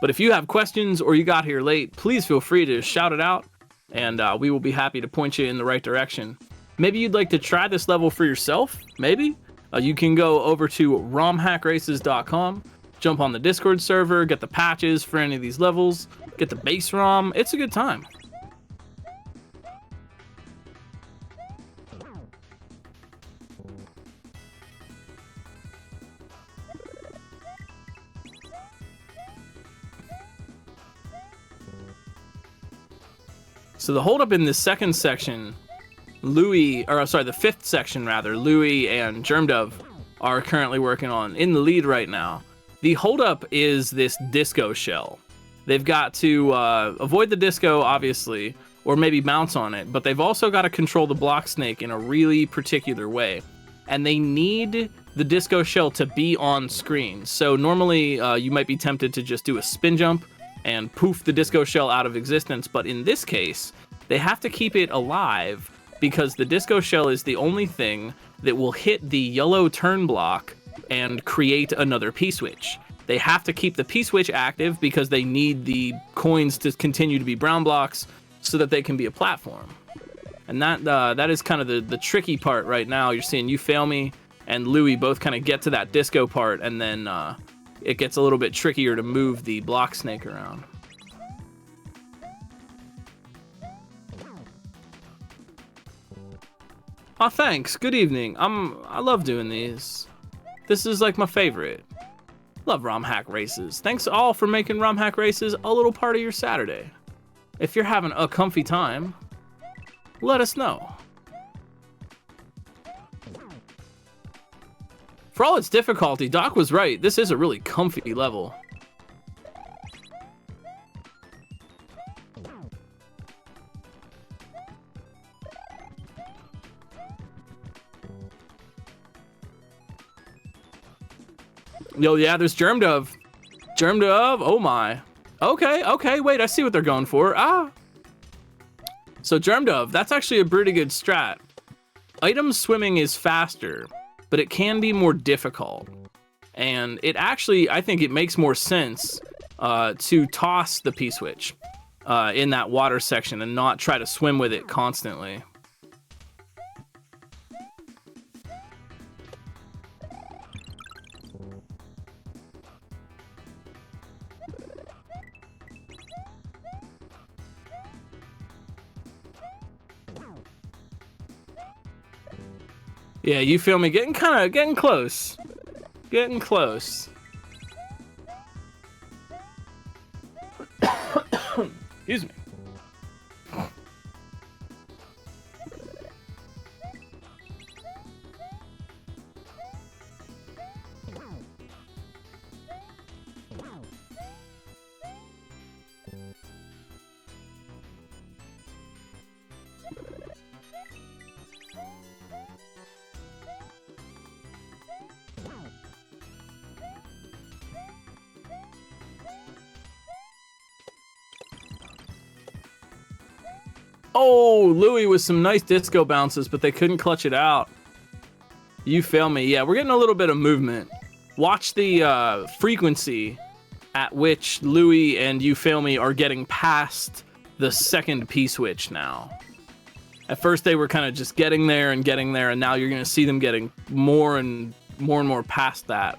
But if you have questions or you got here late, please feel free to shout it out, and we will be happy to point you in the right direction. Maybe you'd like to try this level for yourself, maybe? You can go over to romhackraces.com, jump on the Discord server, get the patches for any of these levels, get the base ROM. It's a good time. So the holdup in this second section, the fifth section rather, Louis and Germdove are currently working on in the lead right now. The holdup is this disco shell. They've got to avoid the disco, obviously, or maybe bounce on it, but they've also got to control the block snake in a really particular way. And they need the disco shell to be on screen. So normally you might be tempted to just do a spin jump and poof the disco shell out of existence, but in this case, they have to keep it alive because the disco shell is the only thing that will hit the yellow turn block and create another P-switch. They have to keep the P-switch active because they need the coins to continue to be brown blocks so that they can be a platform. And that is kind of the tricky part right now. You're seeing You Fail Me and Louis both kind of get to that disco part, and then it gets a little bit trickier to move the block snake around. Oh, thanks. Good evening. I love doing these. This is like my favorite. Love ROM Hack Races. Thanks all for making ROM Hack Races a little part of your Saturday. If you're having a comfy time, let us know. For all its difficulty, Doc was right. This is a really comfy level. Yo, yeah, there's Germdove. Germdove, oh my. Okay, wait, I see what they're going for. So Germdove, that's actually a pretty good strat. Item swimming is faster, but it can be more difficult. And it actually, I think it makes more sense to toss the P-switch in that water section and not try to swim with it constantly. Yeah, You Feel Me? Getting close. Getting close. Excuse me. Oh, Louis with some nice disco bounces, but they couldn't clutch it out. You Fail Me. Yeah, we're getting a little bit of movement. Watch the frequency at which Louis and You Fail Me are getting past the second P-switch now. At first they were kind of just getting there, and now you're going to see them getting more and more past that.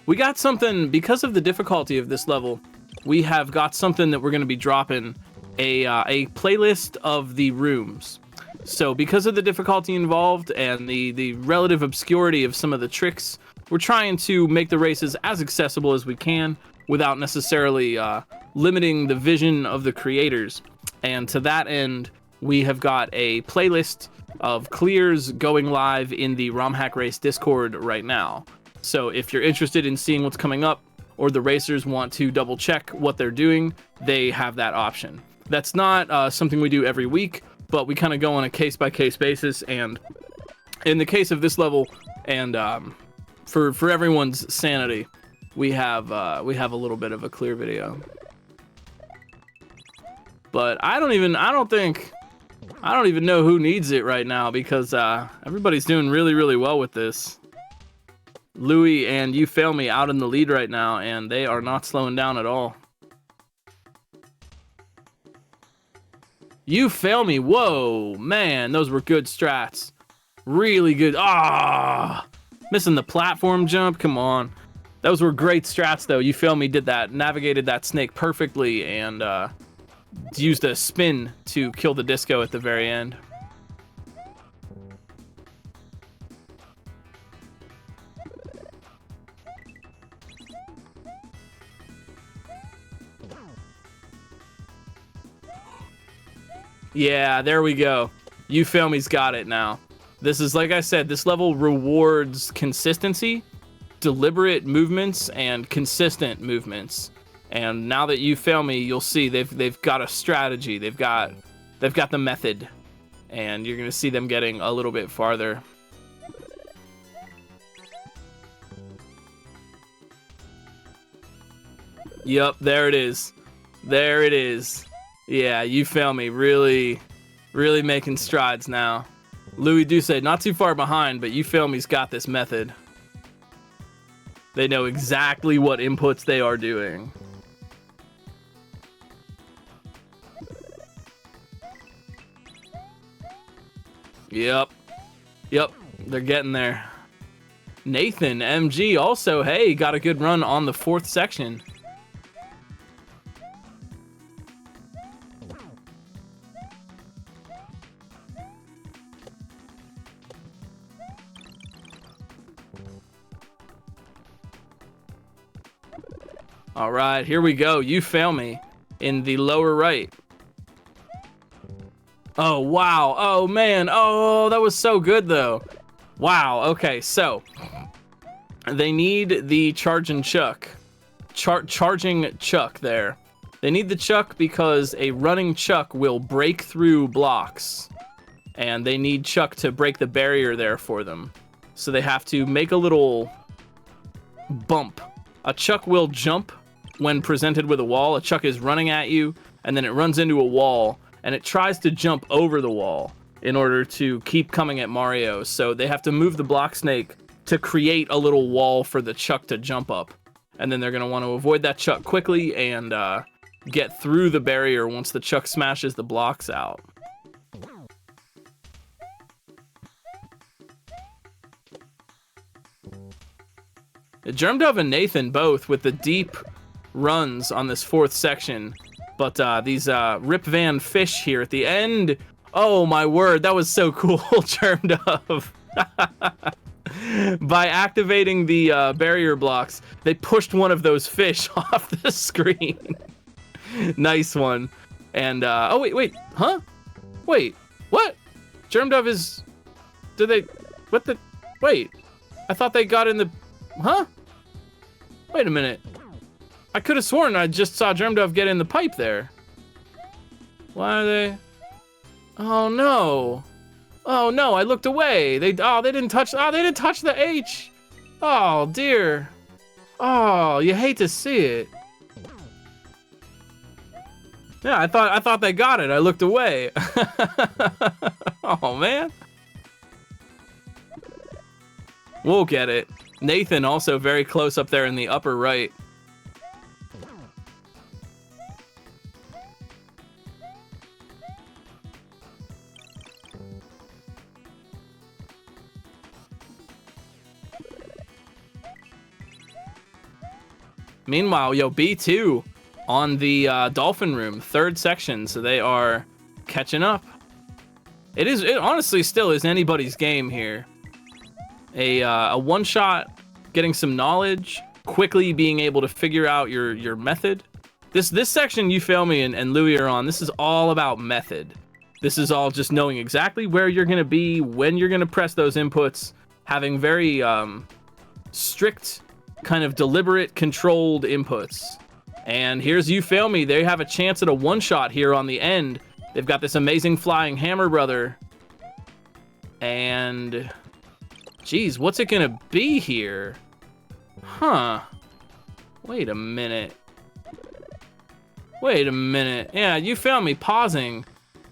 We got something, because of the difficulty of this level, we have got something that we're going to be dropping, a playlist of the rooms. So because of the difficulty involved and the relative obscurity of some of the tricks, we're trying to make the races as accessible as we can without necessarily limiting the vision of the creators. And to that end, we have got a playlist of clears going live in the ROM Hack Race Discord right now. So if you're interested in seeing what's coming up, or the racers want to double check what they're doing, they have that option. That's not something we do every week, but we kind of go on a case-by-case basis. And in the case of this level, and for everyone's sanity, we have a little bit of a clear video. But I don't even know who needs it right now, because everybody's doing really well with this. Louis and You Fail Me out in the lead right now, and they are not slowing down at all. You fail me. Whoa, man, those were good strats. Really good. Ah, missing the platform jump. Come on. Those were great strats, though. You fail me did that. Navigated that snake perfectly and used a spin to kill the disco at the very end. Yeah, there we go. You fail me's got it now. This is, like I said, this level rewards consistency, deliberate movements, and consistent movements. And now that you fail me, you'll see they've got a strategy. They've got the method, and you're gonna see them getting a little bit farther. Yup, there it is. There it is. Yeah, you fail me. Really making strides now. Louis Douce, not too far behind, but you fail me's got this method. They know exactly what inputs they are doing. Yep, they're getting there. Nathan MG also, hey, got a good run on the 4th section. All right, here we go. You fail me in the lower right. Oh, wow. Oh, man. Oh, that was so good, though. Wow. Okay, so they need the charging chuck. Charging chuck there. They need the chuck because a running chuck will break through blocks. And they need chuck to break the barrier there for them. So they have to make a little bump. A chuck will jump when presented with a wall. A chuck is running at you, and then it runs into a wall, and it tries to jump over the wall in order to keep coming at Mario. So they have to move the block snake to create a little wall for the chuck to jump up. And then they're going to want to avoid that chuck quickly and get through the barrier once the chuck smashes the blocks out. Germdove and Nathan both with the deep runs on this 4th section, but these Rip Van Fish here at the end, oh my word, that was so cool. Germdove. By activating the barrier blocks, they pushed one of those fish off the screen. Nice one. And oh wait, huh? Wait, what? Germdove is, wait, I thought they got in the, huh? Wait a minute. I could have sworn I just saw Germdove get in the pipe there. Why are they? Oh no. Oh no, I looked away. They didn't touch the H. Oh dear. Oh, you hate to see it. Yeah, I thought they got it. I looked away. Oh man. We'll get it. Nathan also very close up there in the upper right. Meanwhile, yo, B2 on the Dolphin Room, 3rd section, so they are catching up. It honestly still is anybody's game here. A one-shot, getting some knowledge, quickly being able to figure out your method. This section, you fail me and Louis are on, this is all about method. This is all just knowing exactly where you're gonna be, when you're gonna press those inputs, having very strict, kind of deliberate, controlled inputs. And here's You Fail Me. They have a chance at a one-shot here on the end. They've got this amazing flying hammer brother. And geez, what's it gonna be here? Huh. Wait a minute. Yeah, You Fail Me pausing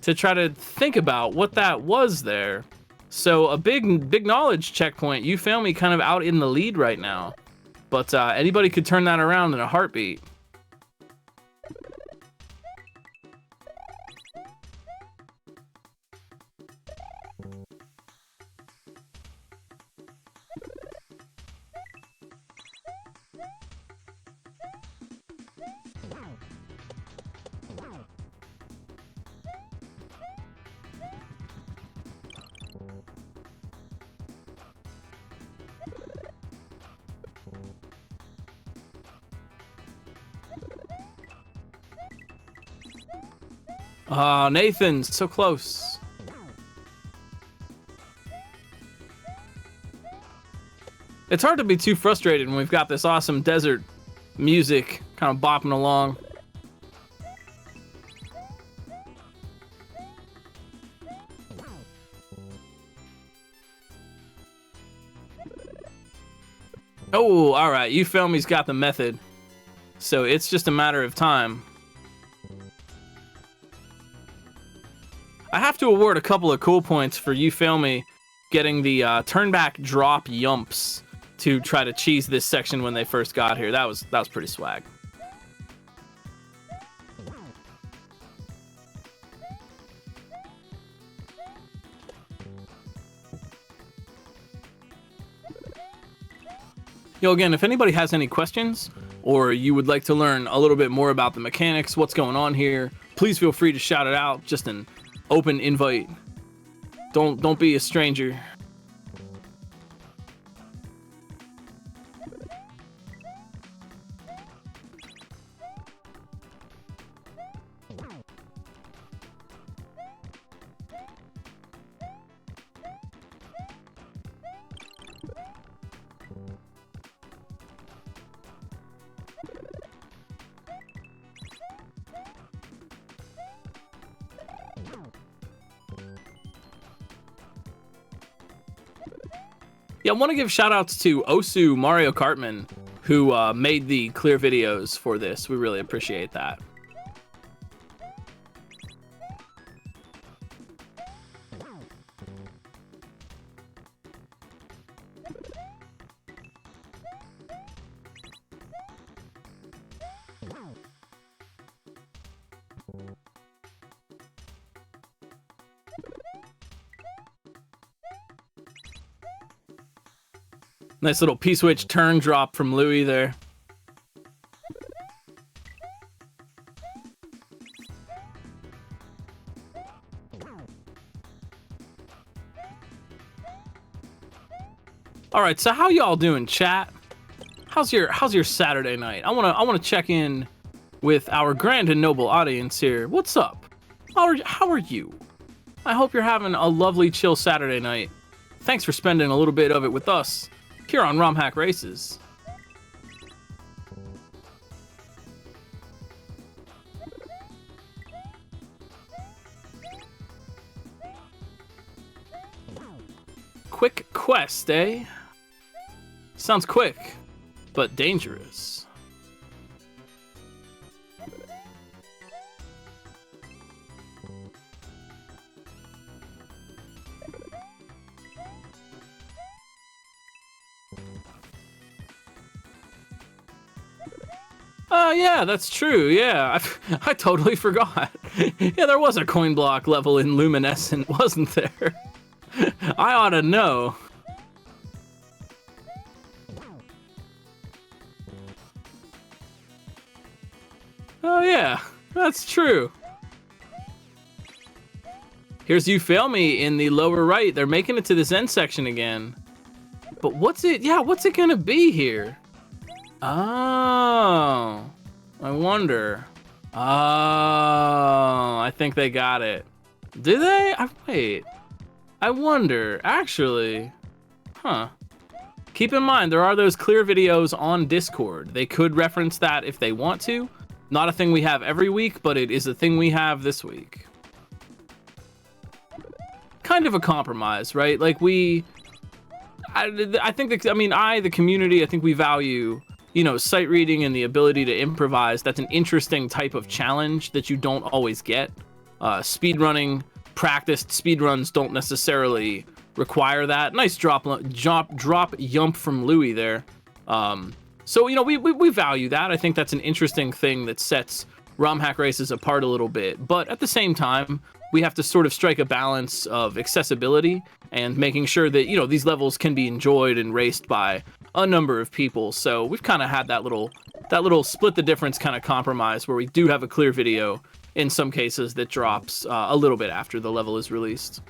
to try to think about what that was there. So a big knowledge checkpoint. You Fail Me kind of out in the lead right now. But anybody could turn that around in a heartbeat. Nathan, so close. It's hard to be too frustrated when we've got this awesome desert music kind of bopping along. Oh, all right. You feel me's got the method. So it's just a matter of time. I have to award a couple of cool points for you feel me getting the turn back drop yumps to try to cheese this section when they first got here. That was pretty swag. Yo, again, if anybody has any questions or you would like to learn a little bit more about the mechanics, what's going on here, please feel free to shout it out. Just an open invite. Don't be a stranger. Yeah, I want to give shout outs to Osu Mario Kartman, who made the clear videos for this. We really appreciate that. Nice little P-switch turn drop from Louis there. All right, so how y'all doing, chat? How's your Saturday night? I wanna check in with our grand and noble audience here. What's up? How are you? I hope you're having a lovely, chill Saturday night. Thanks for spending a little bit of it with us here on ROM Hack Races. Quick quest, eh? Sounds quick, but dangerous. Yeah, that's true. Yeah, I totally forgot. Yeah, there was a coin block level in Luminescent, wasn't there? I ought to know. Oh yeah, that's true. Here's You Fail Me in the lower right. They're making it to this end section again. But what's it? Yeah, what's it gonna be here? Oh, I wonder. Oh, I think they got it. Do they? Wait. I wonder, actually. Huh. Keep in mind, there are those clear videos on Discord. They could reference that if they want to. Not a thing we have every week, but it is a thing we have this week. Kind of a compromise, right? Like I think, the community, I think we value, sight reading and the ability to improvise. That's an interesting type of challenge that you don't always get. Speedrunning, practiced speedruns don't necessarily require that. Nice drop yump from Louis there. So, we value that. I think that's an interesting thing that sets ROM Hack Races apart a little bit. But at the same time, we have to sort of strike a balance of accessibility and making sure that, these levels can be enjoyed and raced by a number of people. So we've kind of had that little split the difference kind of compromise where we do have a clear video in some cases that drops a little bit after the level is released.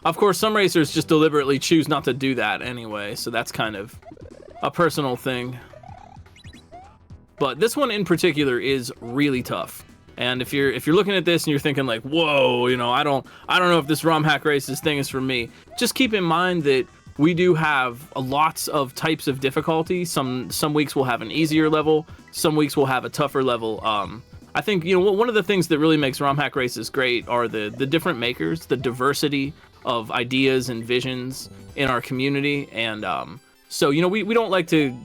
Of course, some racers just deliberately choose not to do that anyway, so that's kind of a personal thing. But this one in particular is really tough. And if you're looking at this and you're thinking like, whoa, you know, I don't know if this ROM hack races thing is for me, just keep in mind that we do have lots of types of difficulty. Some weeks we'll have an easier level, some weeks we'll have a tougher level. I think, you know, one of the things that really makes ROM hack races great are the different makers, the diversity of ideas and visions in our community. And so, you know, we don't like to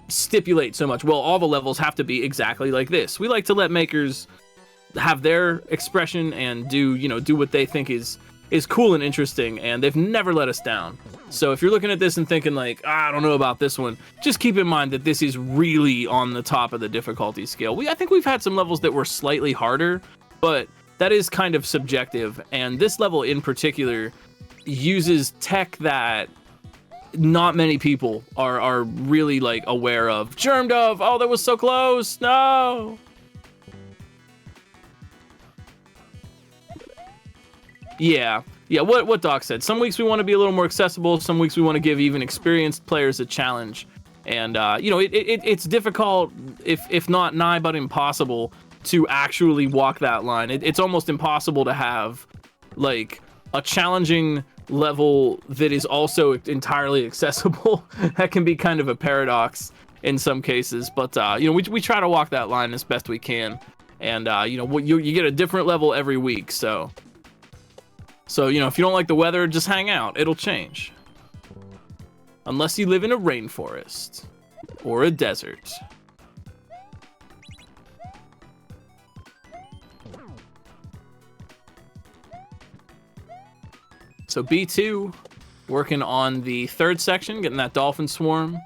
stipulate so much, well, all the levels have to be exactly like this. We like to let makers have their expression and do what they think is cool and interesting, and they've never let us down. So if you're looking at this and thinking like, I don't know about this one, just keep in mind that this is really on the top of the difficulty scale. I think we've had some levels that were slightly harder, but that is kind of subjective, and this level in particular uses tech that not many people are really like aware of. Germ Dove, oh, that was so close, no. Yeah, what Doc said. Some weeks we want to be a little more accessible, some weeks we want to give even experienced players a challenge. And you know, it's difficult, if not nigh but impossible, to actually walk that line. It's almost impossible to have like a challenging level that is also entirely accessible. That can be kind of a paradox in some cases, but you know, we try to walk that line as best we can. And you know, you get a different level every week, so you know, if you don't like the weather, just hang out, it'll change. Unless you live in a rainforest or a desert. So B2 working on the third section, getting that dolphin swarm.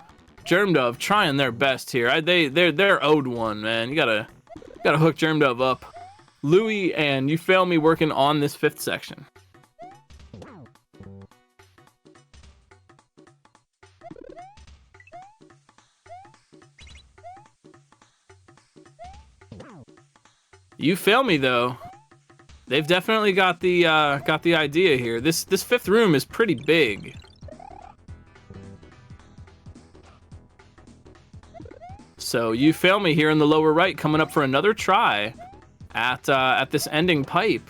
Germ Dove trying their best here. They're owed one, man. You gotta hook Germ Dove up. Louis and You Fail Me working on this fifth section. You Fail Me though. They've definitely got the idea here. This fifth room is pretty big. So You Fail Me here in the lower right, coming up for another try at this ending pipe.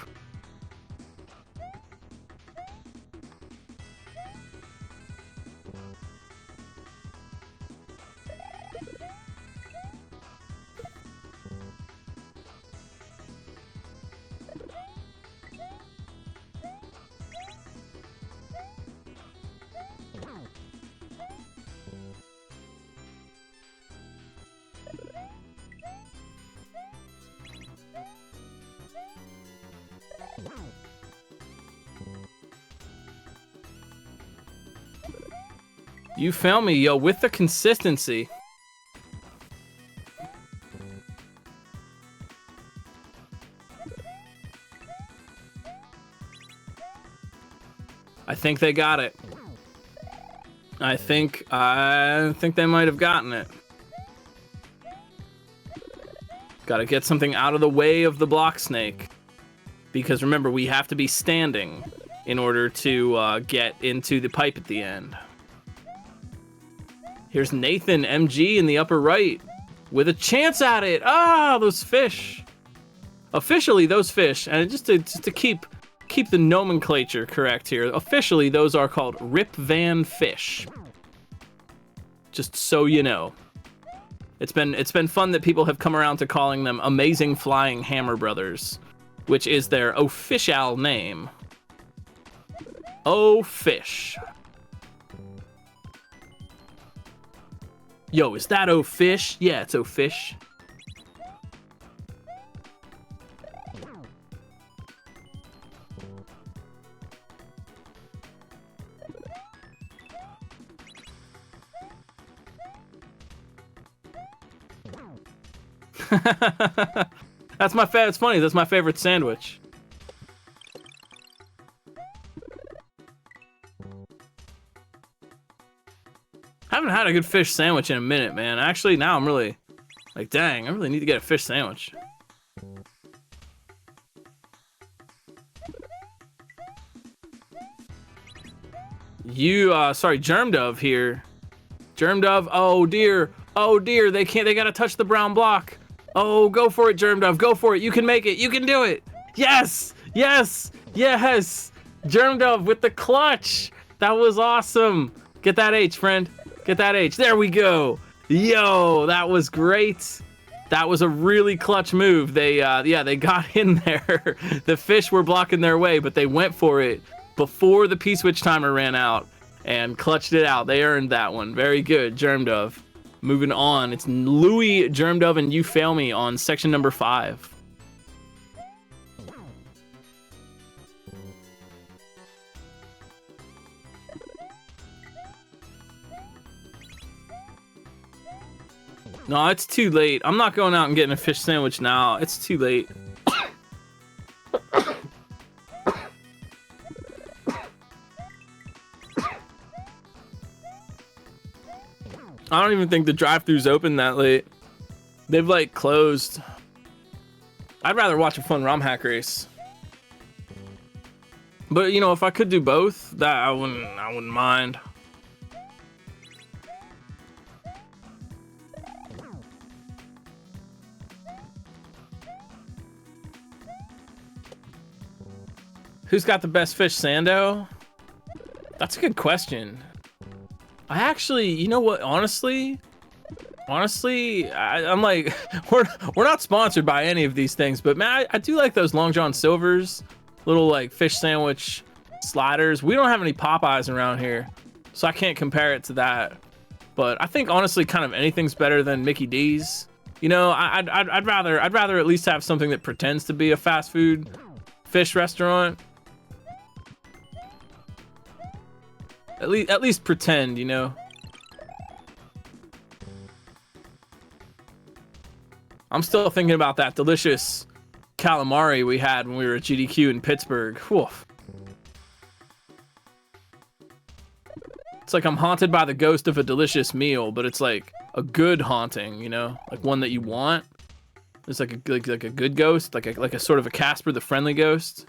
You Fail Me, yo, with the consistency. I think they got it. I think they might have gotten it. Gotta get something out of the way of the block snake. Because remember, we have to be standing in order to get into the pipe at the end. Here's Nathan MG in the upper right with a chance at it. Ah, those fish. Officially, those fish, and just to keep the nomenclature correct here, officially those are called Rip Van Fish. Just so you know. It's been fun that people have come around to calling them Amazing Flying Hammer Brothers, which is their official name. Oh, fish. Yo, is that Oh Fish? Yeah, it's Oh Fish. It's funny, that's my favorite sandwich. Haven't had a good fish sandwich in a minute, man. Actually, now I'm really like, dang, I really need to get a fish sandwich. Sorry, Germ Dove here. Germ Dove, oh dear, they gotta touch the brown block. Oh, go for it, Germ Dove. Go for it. You can make it. You can do it. Yes. Yes. Yes. Germ Dove with the clutch. That was awesome. Get that H, friend. Get that H. There we go. Yo, that was great. That was a really clutch move. They got in there. The fish were blocking their way, but they went for it before the P-switch timer ran out and clutched it out. They earned that one. Very good, Germ Dove. Moving on, it's Louis, Germ Dove, and You Fail Me on section number 5. No, it's too late. I'm not going out and getting a fish sandwich now. It's too late. I don't even think the drive-thru's open that late. They've like closed. I'd rather watch a fun ROM hack race. But you know, if I could do both, that I wouldn't mind. Who's got the best fish, Sando? That's a good question. I actually, you know what, honestly, I'm like, we're not sponsored by any of these things, but man, I do like those Long John Silver's little like fish sandwich sliders. We don't have any Popeyes around here, so I can't compare it to that. But I think honestly, kind of anything's better than Mickey D's. You know, I'd rather at least have something that pretends to be a fast food fish restaurant. At least pretend, you know. I'm still thinking about that delicious calamari we had when we were at GDQ in Pittsburgh. Whew. It's like I'm haunted by the ghost of a delicious meal, but it's like a good haunting, you know, like one that you want. It's like a good ghost, like a sort of a Casper the Friendly Ghost.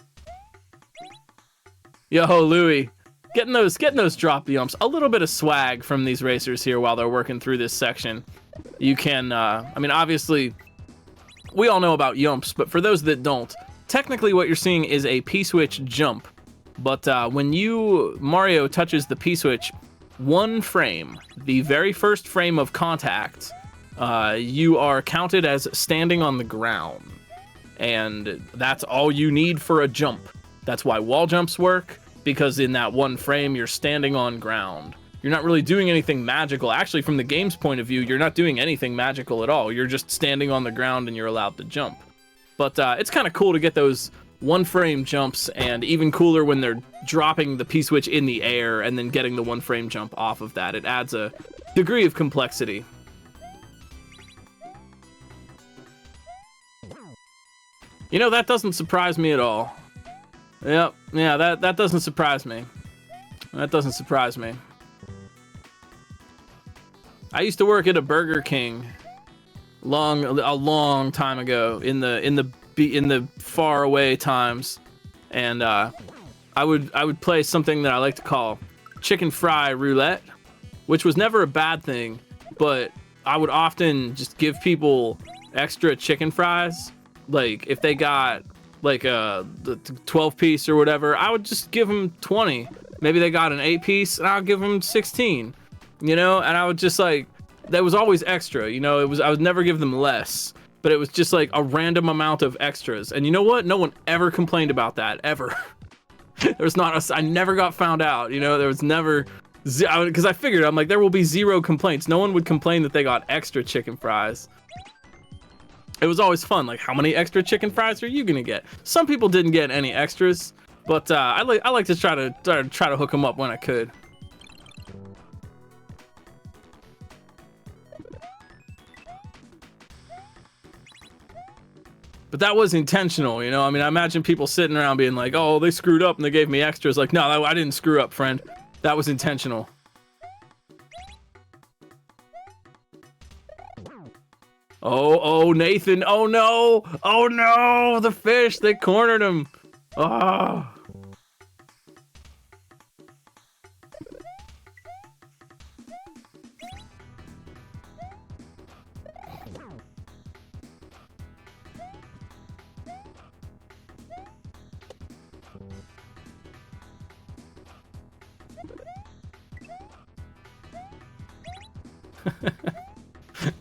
Yo, Louie. Getting those drop yumps, a little bit of swag from these racers here while they're working through this section. You can, I mean, obviously, we all know about yumps, but for those that don't, technically what you're seeing is a P-switch jump. But when Mario touches the P-switch, one frame, the very first frame of contact, you are counted as standing on the ground. And that's all you need for a jump. That's why wall jumps work. Because in that one frame, you're standing on ground. You're not really doing anything magical. Actually, from the game's point of view, you're not doing anything magical at all. You're just standing on the ground and you're allowed to jump. But it's kind of cool to get those one frame jumps, and even cooler when they're dropping the P-switch in the air and then getting the one frame jump off of that. It adds a degree of complexity. You know, that doesn't surprise me at all. Yep, yeah, that doesn't surprise me. That doesn't surprise me. I used to work at a Burger King a long time ago in the far away times, and I would play something that I like to call chicken fry roulette, which was never a bad thing, but I would often just give people extra chicken fries. Like if they got like the 12 piece or whatever, I would just give them 20. Maybe they got an 8 piece and I'll give them 16, you know? And I would just like, that was always extra, you know? I would never give them less, but it was just like a random amount of extras. And you know what? No one ever complained about that, ever. I never got found out, you know? There was never, because I figured, I'm like, there will be zero complaints. No one would complain that they got extra chicken fries. It was always fun. Like, how many extra chicken fries are you gonna get? Some people didn't get any extras, but I like to try to hook them up when I could. But that was intentional, you know? I mean, I imagine people sitting around being like, oh, they screwed up and they gave me extras. Like, no, I didn't screw up, friend. That was intentional. Oh, Nathan. Oh, no. Oh, no. The fish. They cornered him. Oh.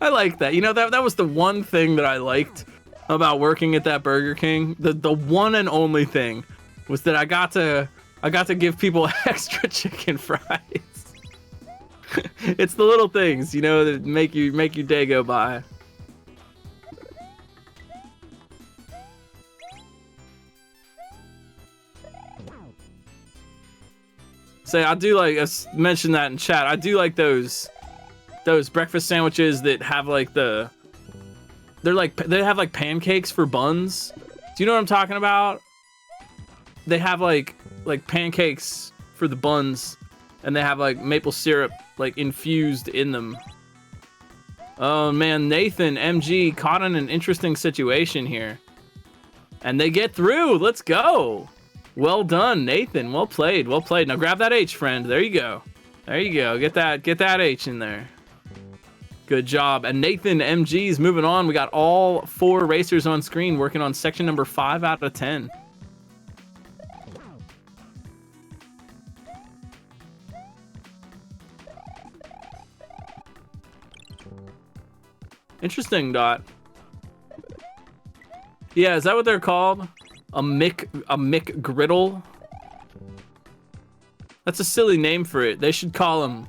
I like that. You know, that was the one thing that I liked about working at that Burger King. The one and only thing was that I got to give people extra chicken fries. It's the little things, you know, that make your day go by. Say, I do like, mention that in chat. I do like those breakfast sandwiches that have like they have like pancakes for buns. Do you know what I'm talking about? They have like pancakes for the buns, and they have like maple syrup like infused in them. Oh man, Nathan MG caught in an interesting situation here, and they get through. Let's go. Well done, Nathan. Well played. Well played. Now grab that H, friend. There you go. There you go. Get that H in there. Good job. And Nathan MG's moving on. We got all 4 racers on screen working on section number 5 out of 10. Interesting, Dot. Yeah, is that what they're called? A McGriddle? That's a silly name for it. They should call them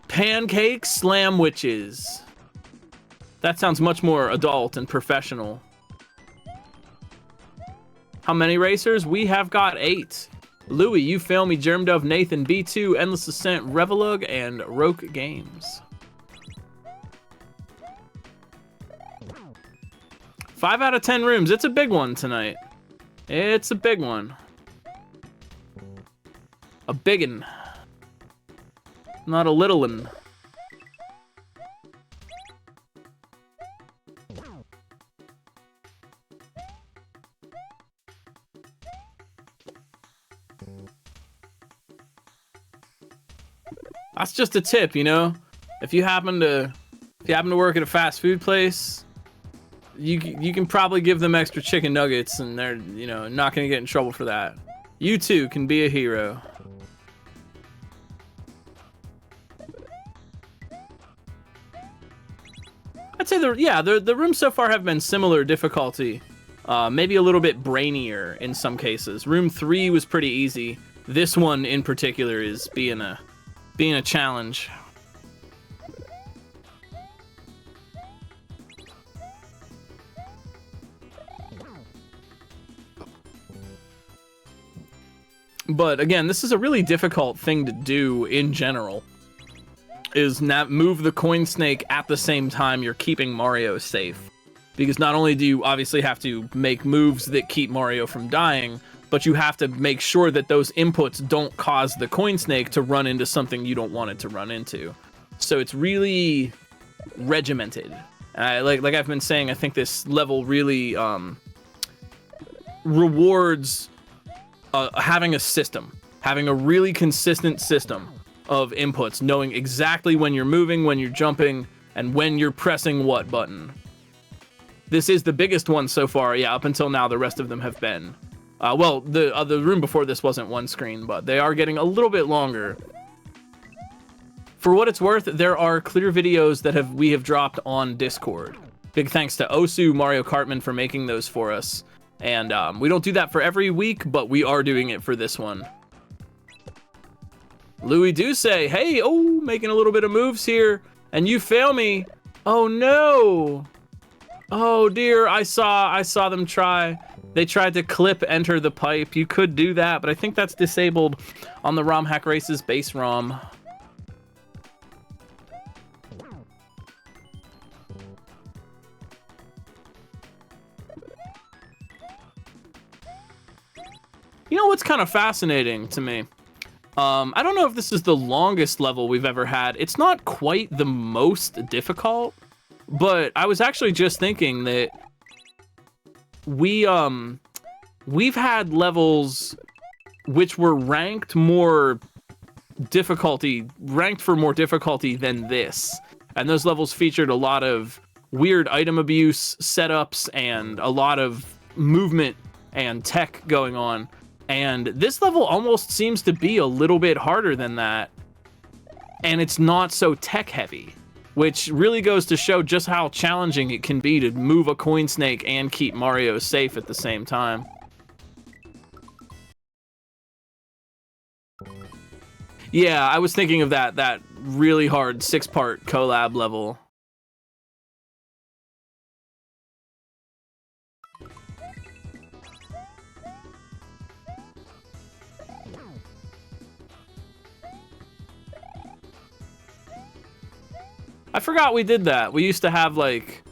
pancake slamwitches. That sounds much more adult and professional. How many racers? We have got 8. Louis, You Fail Me, Germdove, Nathan, B2, Endless Ascent, Revelug, and Roke Games. 5 out of 10 rooms. It's a big one tonight. It's a big one. A biggin. Not a little one. That's just a tip, you know? If you happen to work at a fast food place, you can probably give them extra chicken nuggets, and they're, you know, not gonna get in trouble for that. You too can be a hero. I'd say the rooms so far have been similar difficulty, maybe a little bit brainier in some cases. Room 3 was pretty easy. This one in particular is being a challenge. But again, this is a really difficult thing to do in general, is not move the coin snake at the same time you're keeping Mario safe. Because not only do you obviously have to make moves that keep Mario from dying, but you have to make sure that those inputs don't cause the coin snake to run into something you don't want it to run into. So it's really regimented. Like I've been saying, I think this level really rewards having a system, having a really consistent system of inputs, knowing exactly when you're moving, when you're jumping, and when you're pressing what button. This is the biggest one so far. Yeah, up until now, the rest of them have been. Well, the room before this wasn't one screen, but they are getting a little bit longer. For what it's worth, there are clear videos that we have dropped on Discord. Big thanks to Osu Mario Kartman for making those for us. And we don't do that for every week, but we are doing it for this one. Louis do say, hey, oh, making a little bit of moves here, and you fail me. Oh no. Oh dear, I saw them try. They tried to clip enter the pipe. You could do that, but I think that's disabled on the ROM Hack Races base ROM. You know what's kind of fascinating to me? I don't know if this is the longest level we've ever had. It's not quite the most difficult, but I was actually just thinking that we've had levels which were ranked for more difficulty than this. And those levels featured a lot of weird item abuse setups and a lot of movement and tech going on. And this level almost seems to be a little bit harder than that. And it's not so tech heavy. which really goes to show just how challenging it can be to move a coin snake and keep Mario safe at the same time. Yeah, I was thinking of that really hard 6-part collab level. I forgot we did that. We used to have, like,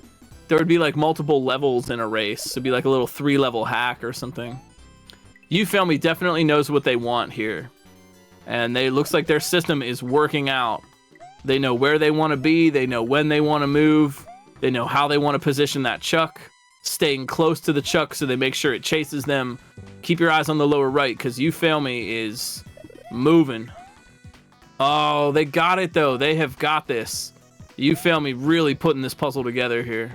there would be, like, multiple levels in a race. It'd be, like, a little 3-level hack or something. IkeSMB definitely knows what they want here. And it looks like their system is working out. They know where they want to be. They know when they want to move. They know how they want to position that chuck. Staying close to the chuck so they make sure it chases them. Keep your eyes on the lower right, because IkeSMB is moving. Oh, they got it, though. They have got this. IkeSMB really putting this puzzle together here.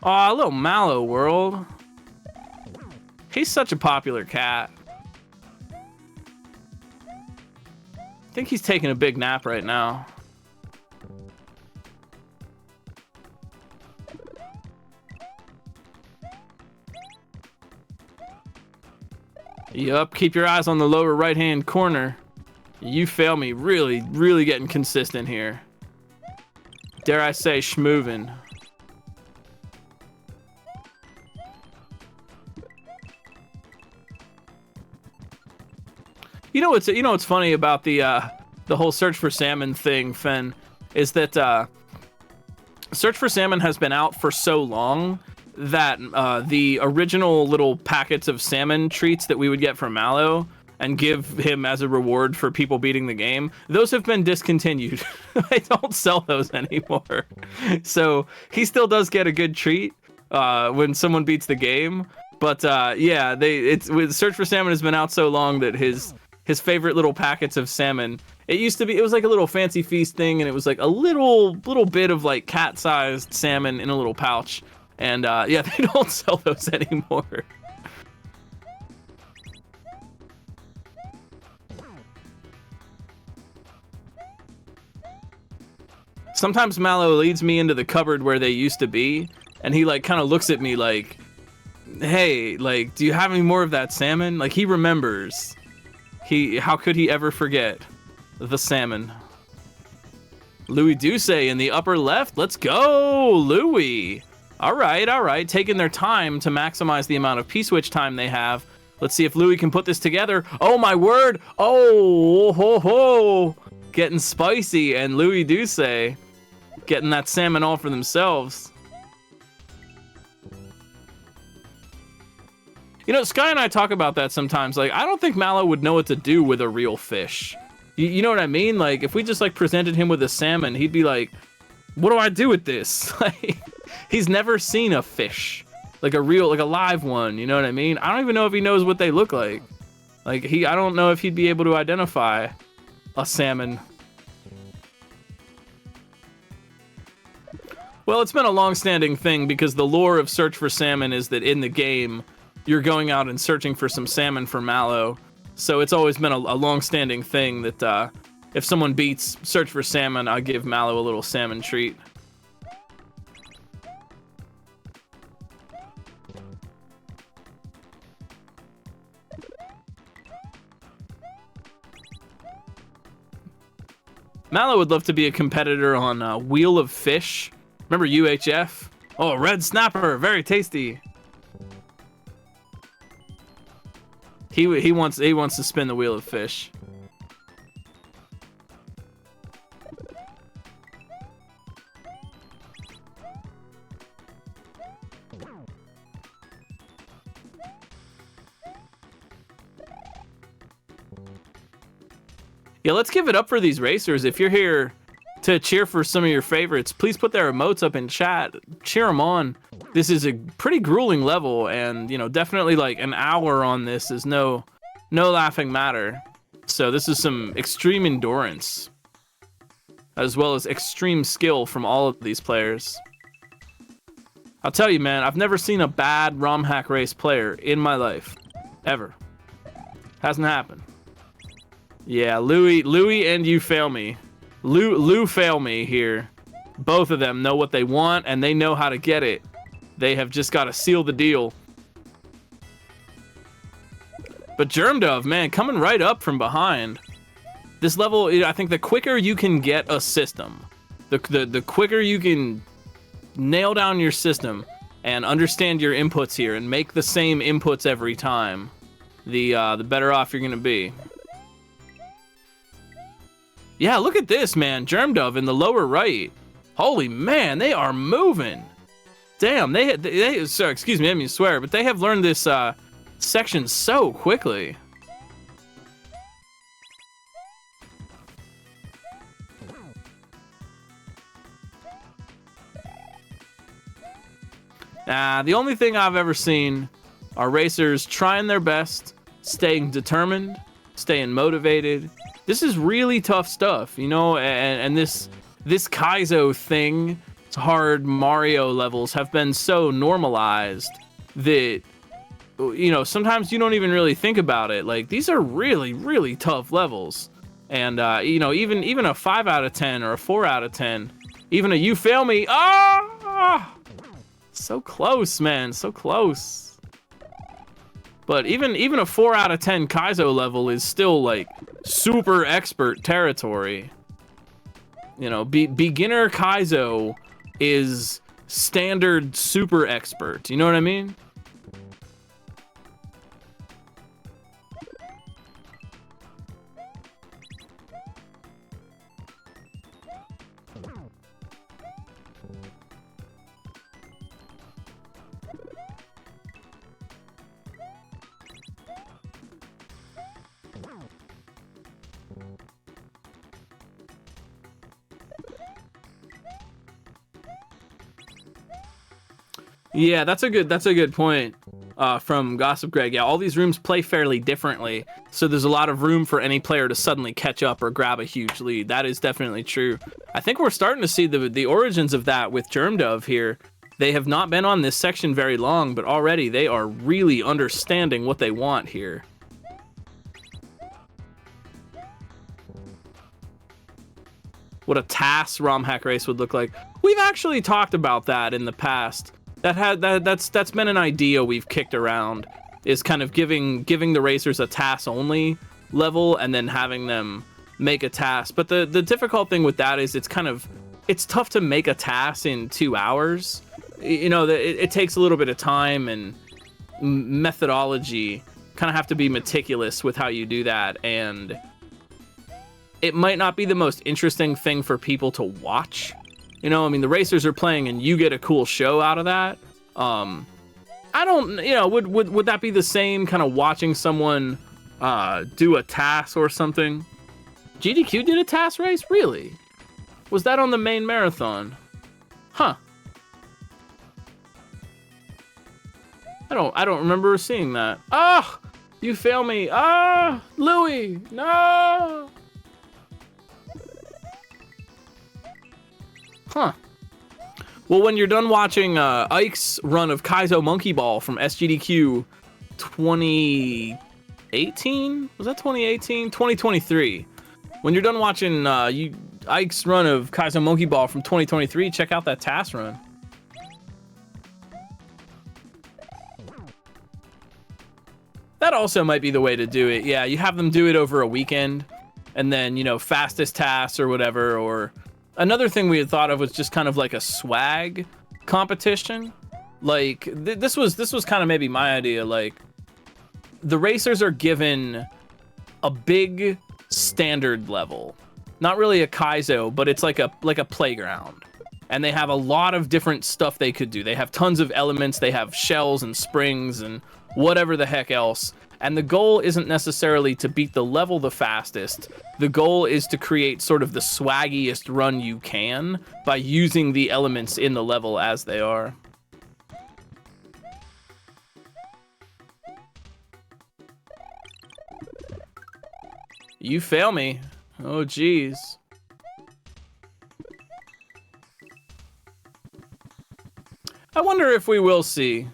Aw, little Mallow World. He's such a popular cat. I think he's taking a big nap right now. Yup, keep your eyes on the lower right-hand corner. IkeSMB really getting consistent here. Dare I say, schmoovin'. You know what's funny about the whole search for salmon thing, Fen, is that search for salmon has been out for so long that the original little packets of salmon treats that we would get from Mallow and give him as a reward for people beating the game, those have been discontinued. I don't sell those anymore. So he still does get a good treat when someone beats the game. But yeah, Search for Salmon has been out so long that his favorite little packets of salmon, it was like a little fancy feast thing, and it was like a little bit of like cat-sized salmon in a little pouch. And yeah, they don't sell those anymore. Sometimes Mallow leads me into the cupboard where they used to be, and he like kind of looks at me like, hey, like, do you have any more of that salmon? Like, he remembers. How could he ever forget the salmon? Louis Duce in the upper left. Let's go, Louis. All right. Taking their time to maximize the amount of P-switch time they have. Let's see if Louis can put this together. Oh, my word. Oh, ho, ho. Getting spicy, and Louis Duce getting that salmon all for themselves. You know, Sky and I talk about that sometimes. Like, I don't think Mallow would know what to do with a real fish. You know what I mean? Like, if we just, like, presented him with a salmon, he'd be like, what do I do with this? Like, he's never seen a fish. Like a live one, you know what I mean? I don't even know if he knows what they look like. Like, I don't know if he'd be able to identify a salmon. Well, it's been a long-standing thing because the lore of Search for Salmon is that in the game, you're going out and searching for some salmon for Mallow. So it's always been a long-standing thing that if someone beats Search for Salmon, I give Mallow a little salmon treat. Mallow would love to be a competitor on Wheel of Fish. Remember UHF? Oh, red snapper, very tasty. He wants to spin the Wheel of Fish. Yeah, let's give it up for these racers. If you're here to cheer for some of your favorites, please put their emotes up in chat. Cheer them on. This is a pretty grueling level, and you know, definitely like an hour on this is no laughing matter. So this is some extreme endurance, as well as extreme skill from all of these players. I'll tell you, man, I've never seen a bad ROM hack race player in my life. Ever. Hasn't happened. Yeah, Louis and you fail me. Lou fail me here. Both of them know what they want, and they know how to get it. They have just got to seal the deal. But Germdove, man, coming right up from behind. This level, I think the quicker you can get a system, the quicker you can nail down your system and understand your inputs here and make the same inputs every time, the better off you're gonna be. Yeah, look at this, man. Germdove in the lower right. Holy man, they are moving. Damn, they sorry, excuse me, I didn't mean to swear, but they have learned this section so quickly. The only thing I've ever seen are racers trying their best, staying determined, staying motivated. This is really tough stuff, you know, and this Kaizo thing, hard Mario levels have been so normalized that, you know, sometimes you don't even really think about it. Like, these are really, really tough levels. And, you know, even a 5 out of 10 or a 4 out of 10, even a you fail me. Ah! So close, man, so close. But even a 4 out of 10 Kaizo level is still like super expert territory. You know, beginner Kaizo is standard super expert. You know what I mean? Yeah, that's a good point from Gossip Greg. Yeah, all these rooms play fairly differently, so there's a lot of room for any player to suddenly catch up or grab a huge lead. That is definitely true. I think we're starting to see the origins of that with Germdove here. They have not been on this section very long, but already they are really understanding what they want here. What a TAS ROM hack race would look like. We've actually talked about that in the past. That's been an idea we've kicked around, is kind of giving the racers a TAS only level and then having them make a TAS. But the difficult thing with that is it's tough to make a TAS in 2 hours. You know, it takes a little bit of time and methodology. Kind of have to be meticulous with how you do that, and it might not be the most interesting thing for people to watch. You know, I mean, the racers are playing and you get a cool show out of that. I don't, you know, would that be the same kind of watching someone do a TAS or something? GDQ did a TAS race? Really? Was that on the main marathon? Huh. I don't remember seeing that. Ah! You fail me. Ah! Louis! No! Huh. Well, when you're done watching Ike's run of Kaizo Monkey Ball from SGDQ 2018? Was that 2018? 2023. When you're done watching Ike's run of Kaizo Monkey Ball from 2023, check out that TAS run. That also might be the way to do it. Yeah, you have them do it over a weekend, and then, you know, fastest TAS or whatever, or... Another thing we had thought of was just kind of like a swag competition. Like, this was kind of maybe my idea. Like, the racers are given a big standard level. Not really a Kaizo, but it's like a playground. And they have a lot of different stuff they could do. They have tons of elements. They have shells and springs and whatever the heck else. And the goal isn't necessarily to beat the level the fastest. The goal is to create sort of the swaggiest run you can by using the elements in the level as they are. You fail me. Oh, geez. wonder if we will see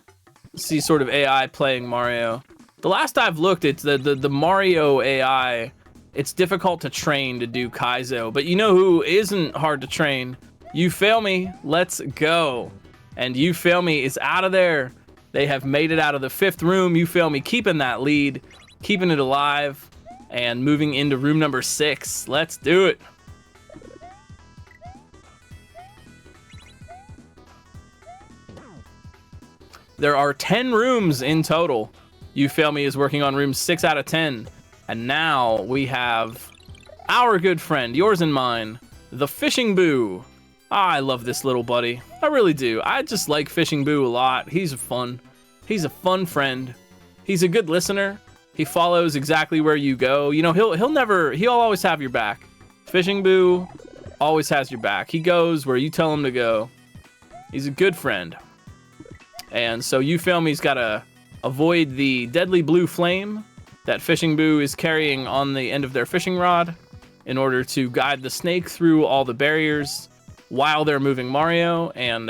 sort of AI playing Mario. The last I've looked, it's the Mario AI. It's difficult to train to do Kaizo, but you know who isn't hard to train? You Fail Me. Let's go. And You Fail Me is out of there. They have made it out of the 5th room. You Fail Me keeping that lead, keeping it alive, and moving into room number 6. Let's do it. There are 10 rooms in total. You Fail Me is working on room 6 out of 10. And now we have our good friend, yours and mine, the Fishing Boo. I love this little buddy. I really do. I just like Fishing Boo a lot. He's a fun friend. He's a good listener. He follows exactly where you go. You know, he'll always have your back. Fishing Boo always has your back. He goes where you tell him to go. He's a good friend. And so You Fail Me's got to avoid the deadly blue flame that Fishing Boo is carrying on the end of their fishing rod in order to guide the snake through all the barriers while they're moving Mario and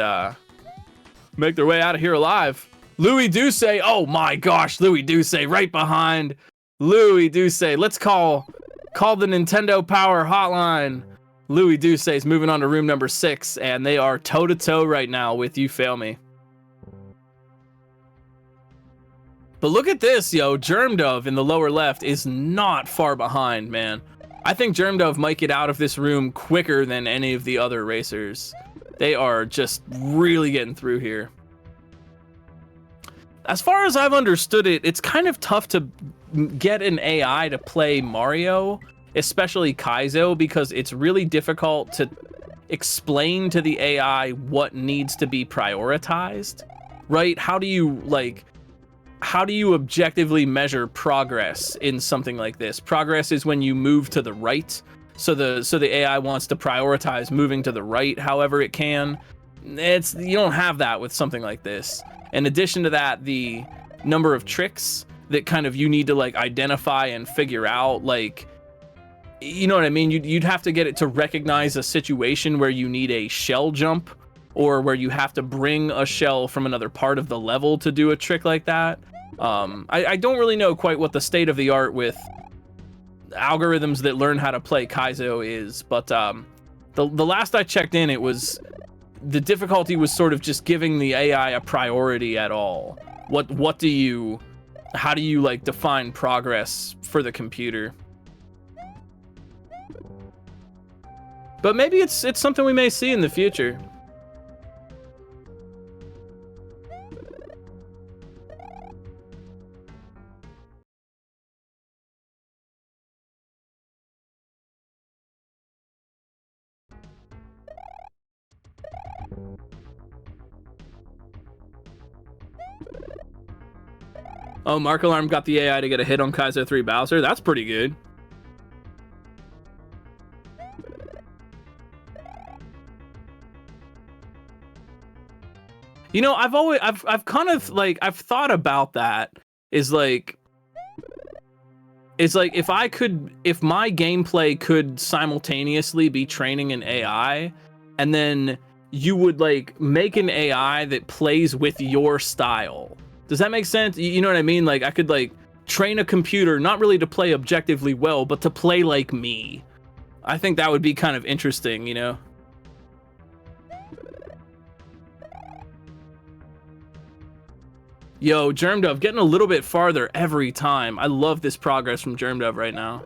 make their way out of here alive. Louis Douce, oh my gosh, Louis Douce right behind. Louis Douce, let's call the Nintendo Power Hotline. Louis Douce is moving on to room number 6, and they are toe-to-toe right now with You Fail Me. But look at this, yo. Germdove in the lower left is not far behind, man. I think Germdove might get out of this room quicker than any of the other racers. They are just really getting through here. As far as I've understood it, it's kind of tough to get an AI to play Mario, especially Kaizo, because it's really difficult to explain to the AI what needs to be prioritized, right? How do you objectively measure progress in something like this? Progress is when you move to the right. So the AI wants to prioritize moving to the right however it can. You don't have that with something like this. In addition to that, the number of tricks that kind of you need to like identify and figure out, like, you know what I mean? You'd have to get it to recognize a situation where you need a shell jump, or where you have to bring a shell from another part of the level to do a trick like that. I don't really know quite what the state of the art with algorithms that learn how to play Kaizo is, but the last I checked in, the difficulty was sort of just giving the AI a priority at all. How do you like define progress for the computer? But maybe it's something we may see in the future. Oh, Mark Alarm got the AI to get a hit on Kaizo 3 Bowser. That's pretty good. You know, I've kind of like, I've thought about that. It's like if my gameplay could simultaneously be training an AI, and then you would like make an AI that plays with your style. Does that make sense? You know what I mean? Like I could like train a computer, not really to play objectively well, but to play like me. I think that would be kind of interesting, you know? Yo, Germdove getting a little bit farther every time. I love this progress from Germdove right now.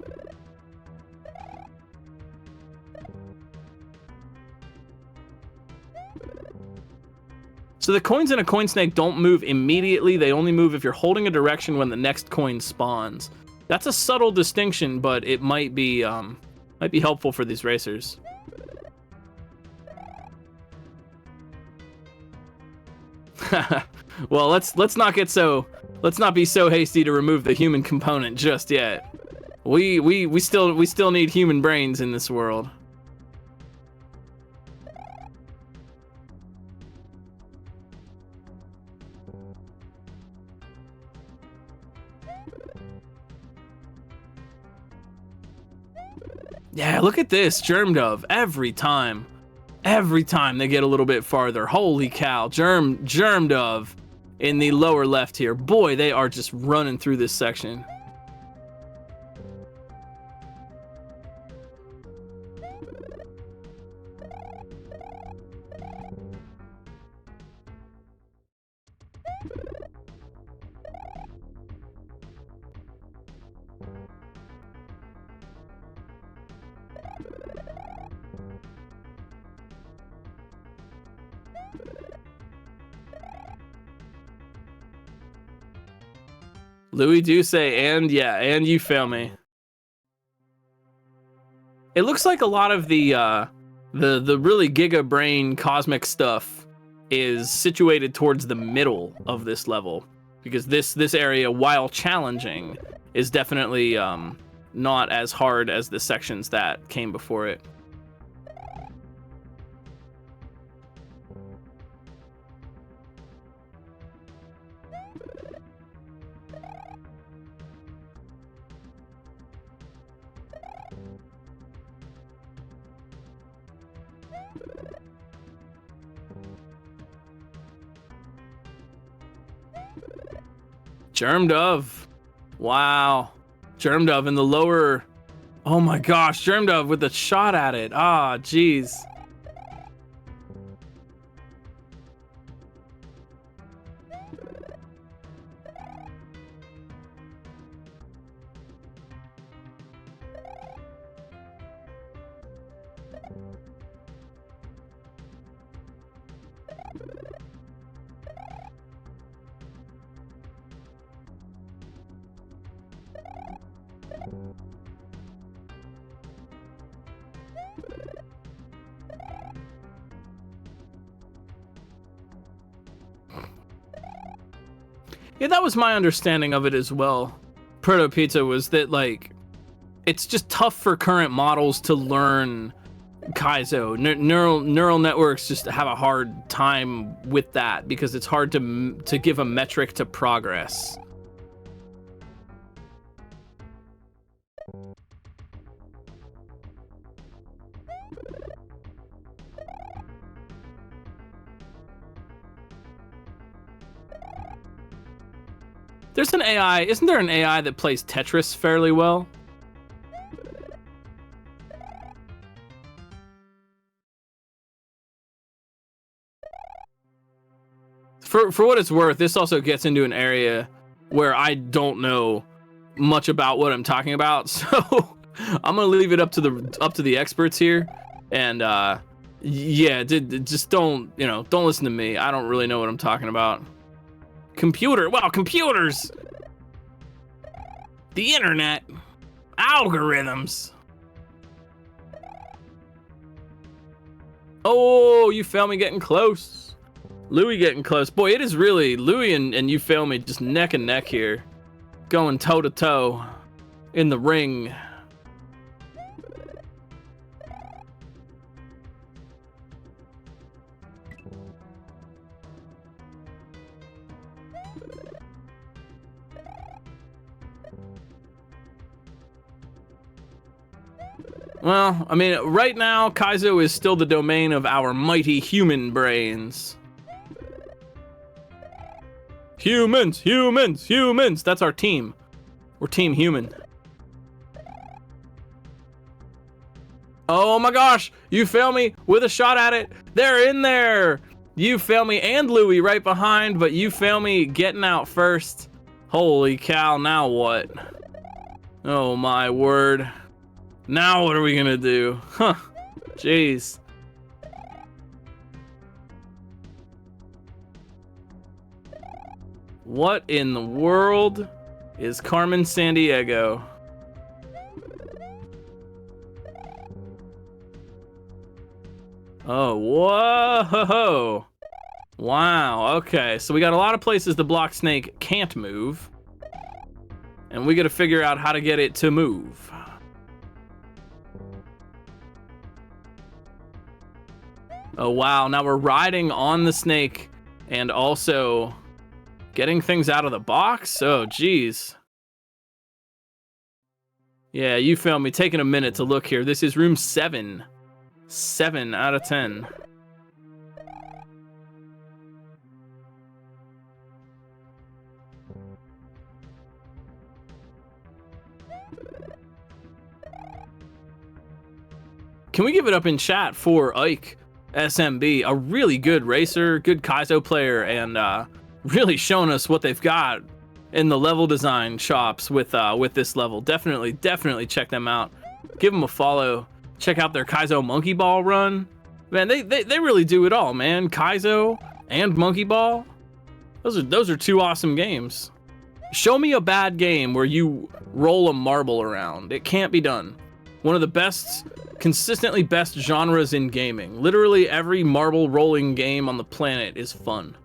So the coins in a coin snake don't move immediately. They only move if you're holding a direction when the next coin spawns. That's a subtle distinction, but it might be helpful for these racers. Well, let's not be so hasty to remove the human component just yet. We still need human brains in this world. Yeah, look at this, Germdove every time. Every time they get a little bit farther. Holy cow. Germ Dove in the lower left here. Boy, they are just running through this section. Louis Duce, and yeah, and you fail me. It looks like a lot of the really giga brain cosmic stuff is situated towards the middle of this level, because this area, while challenging, is definitely not as hard as the sections that came before it. Germ Dove. Wow. Germ Dove in the lower. Oh my gosh. Germ Dove with a shot at it. Ah, jeez. Yeah, that was my understanding of it as well. Proto Pizza was that, like, it's just tough for current models to learn Kaizo. Neural networks just have a hard time with that because it's hard to give a metric to progress. There's an AI, isn't there an AI that plays Tetris fairly well? For what it's worth, this also gets into an area where I don't know much about what I'm talking about, so I'm gonna leave it up to the experts here, and yeah, just don't listen to me. I don't really know what I'm talking about. Computer, wow, computers, the internet, algorithms. Oh, you failed me getting close. Louis getting close. Boy, it is really Louis and you fail me just neck and neck here, going toe to toe in the ring. Well, I mean, right now, Kaizo is still the domain of our mighty human brains. Humans, humans, humans. That's our team. We're Team Human. Oh my gosh, you fail me with a shot at it. They're in there. You fail me and Louis right behind, but you fail me getting out first. Holy cow, now what? Oh my word. Now what are we gonna do? Huh, jeez. What in the world is Carmen Sandiego? Oh, whoa. Wow, okay. So we got a lot of places the block snake can't move. And we gotta figure out how to get it to move. Oh, wow. Now we're riding on the snake and also getting things out of the box? Oh, geez. Yeah, you failed me. Taking a minute to look here. This is room 7. 7 out of 10. Can we give it up in chat for IkeSMB, a really good racer, good Kaizo player, and really showing us what they've got in the level design shops with this level. Definitely check them out. Give them a follow. Check out their Kaizo Monkey Ball run. Man, they really do it all, man. Kaizo and Monkey Ball. Those are two awesome games. Show me a bad game where you roll a marble around. It can't be done. One of the best, consistently best genres in gaming. Literally every marble rolling game on the planet is fun.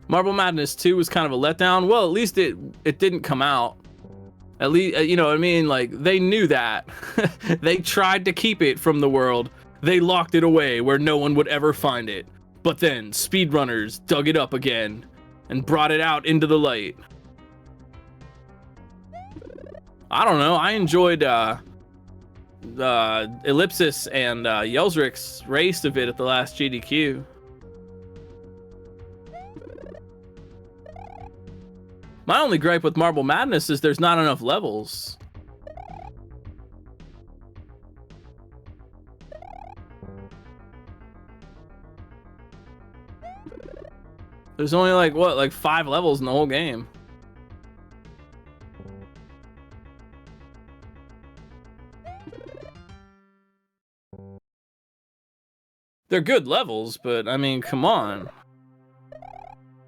Marble Madness 2 was kind of a letdown. Well, at least it didn't come out. At least, you know what I mean? Like, they knew that. They tried to keep it from the world. They locked it away where no one would ever find it. But then speedrunners dug it up again and brought it out into the light. I don't know. I enjoyed Ellipsis and Yelzrik's race of it at the last GDQ. My only gripe with Marble Madness is there's not enough levels. There's only like 5 levels in the whole game. They're good levels, but I mean, come on.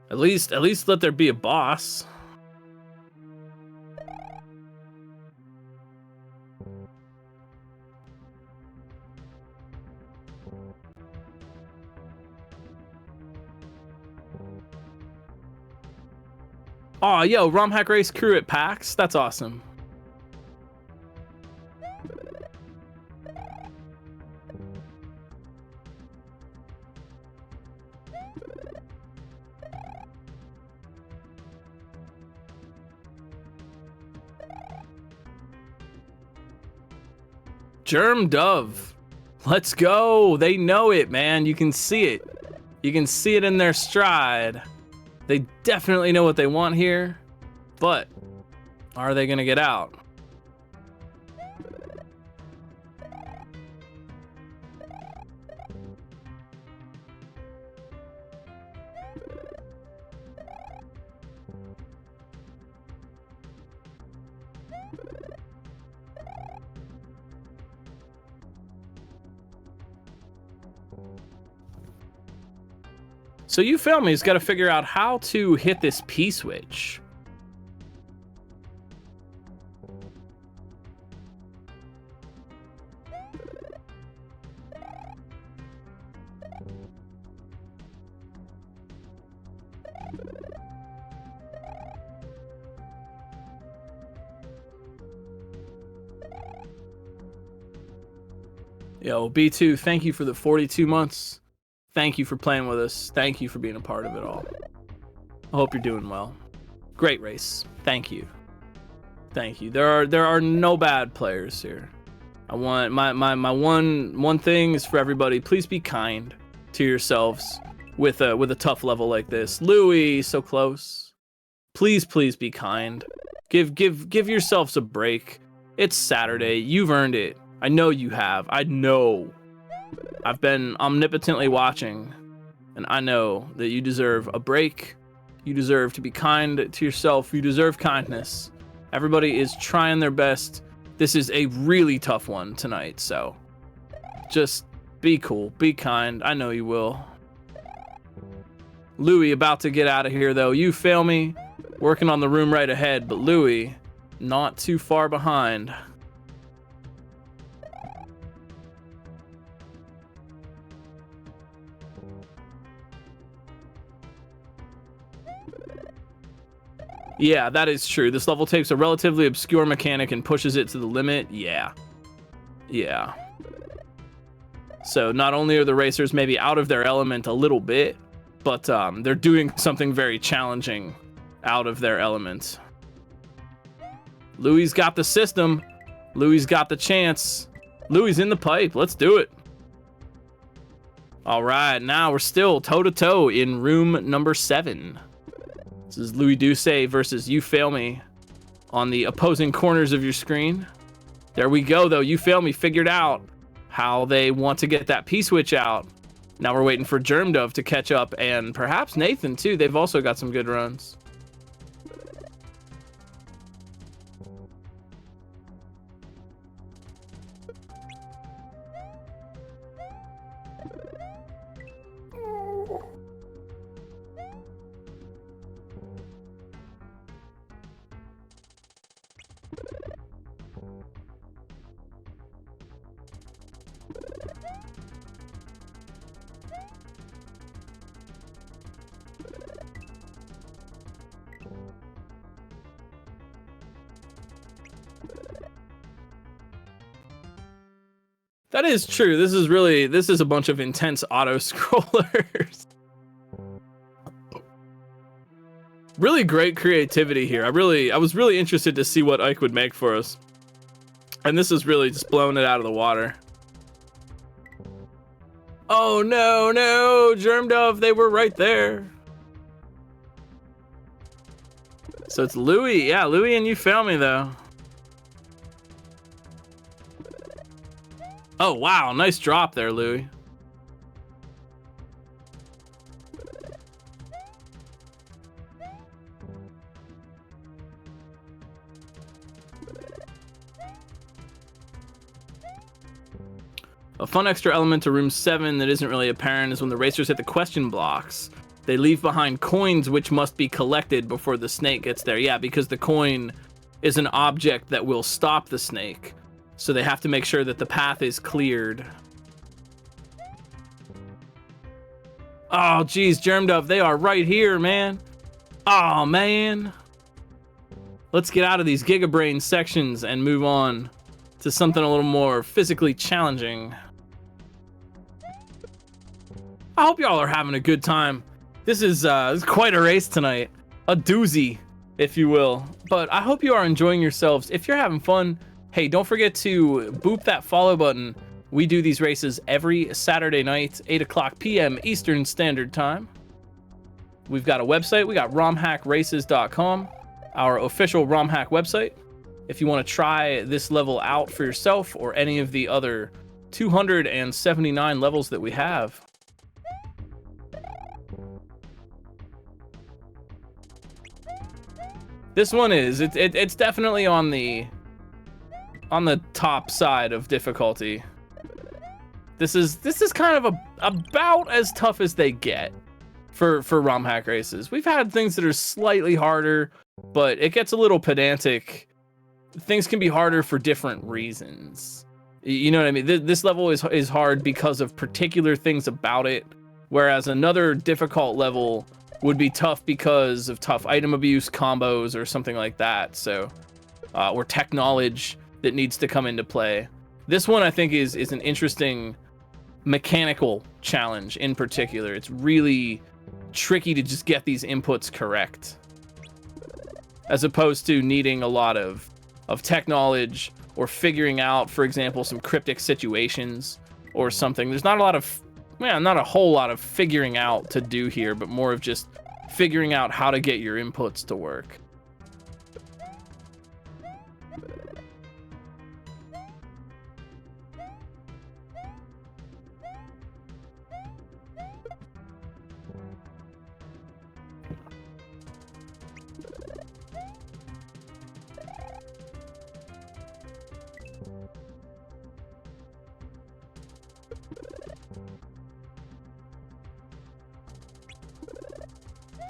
At least let there be a boss. Oh, yo, ROM Hack Race crew at PAX. That's awesome. Germ Dove. Let's go. They know it, man. You can see it. You can see it in their stride. They definitely know what they want here, but are they gonna get out? So you feel me? He's got to figure out how to hit this P switch. Yo, B2, thank you for the 42 months. Thank you for playing with us. Thank you for being a part of it all. I hope you're doing well. Great race. Thank you. Thank you. There are no bad players here. I want my one thing is for everybody. Please be kind to yourselves with a tough level like this. Louis, so close. Please be kind. Give yourselves a break. It's Saturday. You've earned it. I know you have. I know. I've been omnipotently watching, and I know that you deserve a break. You deserve to be kind to yourself. You deserve kindness. Everybody is trying their best. This is a really tough one tonight, so just be cool, be kind. I know you will. Louis about to get out of here, though. You fail me. Working on the room right ahead, but Louis not too far behind. Yeah, that is true. This level takes a relatively obscure mechanic and pushes it to the limit. Yeah. So not only are the racers maybe out of their element a little bit, but they're doing something very challenging out of their element. Louis got the system. Louis got the chance. Louis in the pipe. Let's do it. All right, now we're still toe-to-toe in room number 7. This is Louis Doucet versus You Fail Me on the opposing corners of your screen. There we go, though. You Fail Me figured out how they want to get that P-switch out. Now we're waiting for Germ Dove to catch up, and perhaps Nathan, too. They've also got some good runs. That is true. This is a bunch of intense auto scrollers. Really great creativity here. I was really interested to see what Ike would make for us. And this is really just blowing it out of the water. Oh no, Germ Dove, they were right there. So it's Louis. Yeah, Louis and You Fail Me though. Oh, wow. Nice drop there, Louis. A fun extra element to room 7 that isn't really apparent is when the racers hit the question blocks. They leave behind coins which must be collected before the snake gets there. Yeah, because the coin is an object that will stop the snake. So they have to make sure that the path is cleared. Oh, geez, Germ Dove, they are right here, man. Oh, man. Let's get out of these Gigabrain sections and move on to something a little more physically challenging. I hope y'all are having a good time. This is quite a race tonight. A doozy, if you will. But I hope you are enjoying yourselves. If you're having fun, hey, don't forget to boop that follow button. We do these races every Saturday night, 8 o'clock p.m. Eastern Standard Time. We've got a website. We got romhackraces.com, our official RomHack website. If you want to try this level out for yourself or any of the other 279 levels that we have. This one it's definitely on the top side of difficulty. This is kind of about as tough as they get for RomHack races. We've had things that are slightly harder, but it gets a little pedantic. Things can be harder for different reasons. You know what I mean? This level is hard because of particular things about it, whereas another difficult level would be tough because of tough item abuse, combos, or something like that. So, or tech knowledge that needs to come into play. This one, I think, is an interesting mechanical challenge in particular. It's really tricky to just get these inputs correct, as opposed to needing a lot of tech knowledge or figuring out, for example, some cryptic situations or something. There's not a whole lot of figuring out to do here, but more of just figuring out how to get your inputs to work.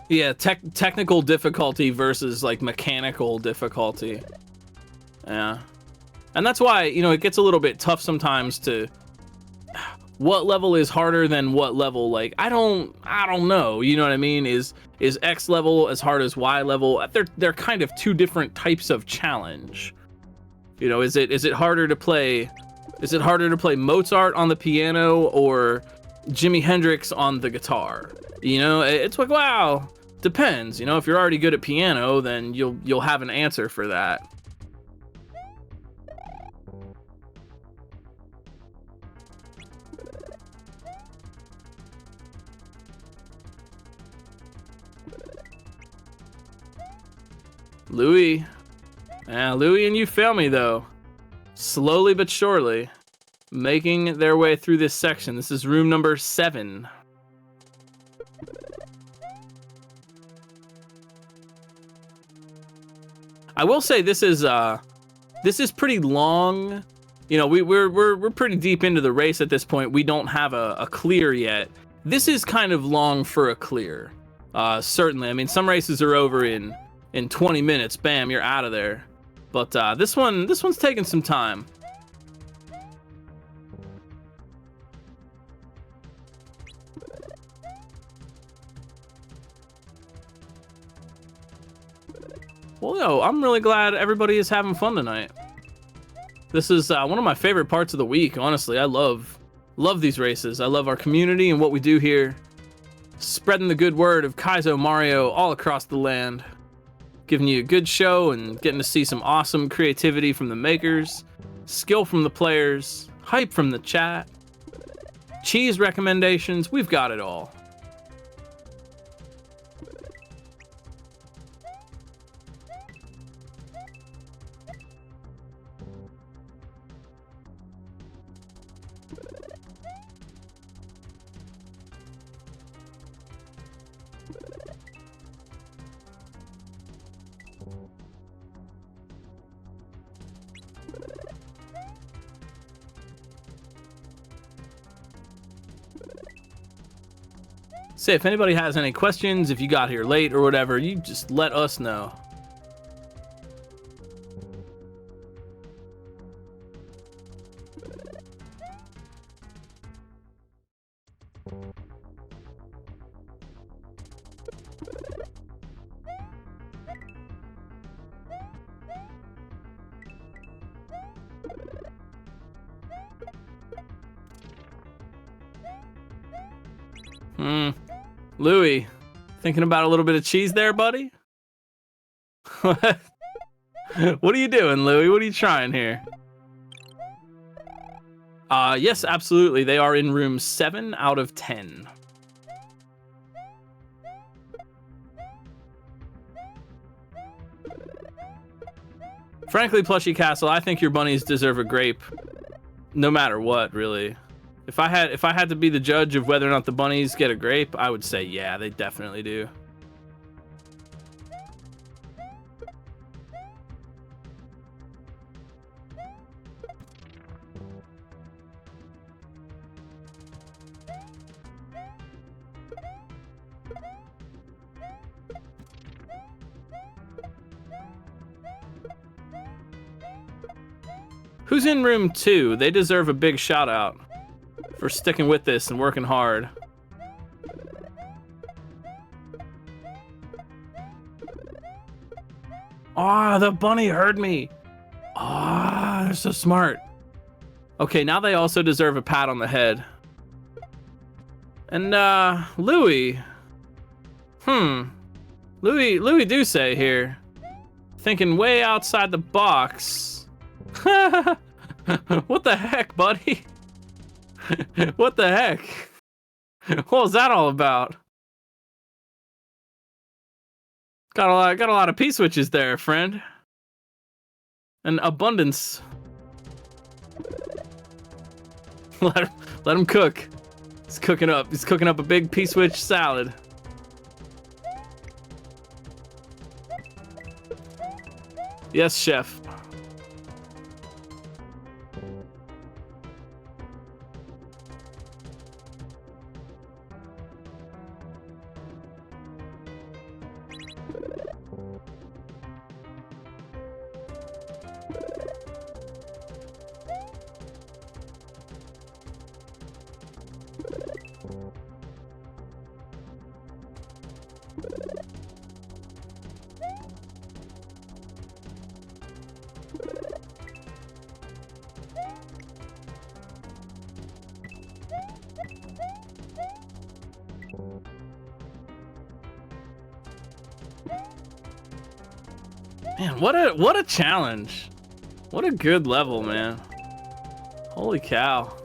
Yeah, technical difficulty versus like mechanical difficulty. Yeah. And that's why, you know, it gets a little bit tough sometimes to what level is harder than what level. Like, I don't know, you know what I mean? Is X level as hard as Y level? They're kind of two different types of challenge. You know, is it harder to play Is it harder to play Mozart on the piano or Jimi Hendrix on the guitar? You know, it's like, wow, depends. You know, if you're already good at piano, then you'll have an answer for that. Louis. Louis and you fail me, though. Slowly but surely, making their way through this section. This is room number 7. I will say this is pretty long. You know, we're pretty deep into the race at this point. We don't have a clear yet. This is kind of long for a clear. Certainly. I mean, some races are over in 20 minutes. Bam, you're out of there. But this one's taking some time. Well, yo, I'm really glad everybody is having fun tonight. This is one of my favorite parts of the week, honestly. I love these races. I love our community and what we do here. Spreading the good word of Kaizo Mario all across the land. Giving you a good show and getting to see some awesome creativity from the makers, skill from the players, hype from the chat, cheese recommendations. We've got it all. Say, if anybody has any questions, if you got here late or whatever, you just let us know. Louis, thinking about a little bit of cheese there, buddy? What are you doing, Louis? What are you trying here? Yes, absolutely. They are in room 7 out of 10. Frankly, Plushy Castle, I think your bunnies deserve a grape, no matter what, really. If I had to be the judge of whether or not the bunnies get a grape, I would say, yeah, they definitely do. Who's in room 2? They deserve a big shout out for sticking with this and working hard. Ah, the bunny heard me. Ah, they're so smart. Okay, now they also deserve a pat on the head. And Louis. Louis Duce here. Thinking way outside the box. What the heck, buddy? What the heck? What was that all about? Got a lot of P-switches there, friend. An abundance. Let him cook. He's cooking up. He's cooking up a big P-switch salad. Yes, chef. Man, what a challenge. What a good level, man. Holy cow.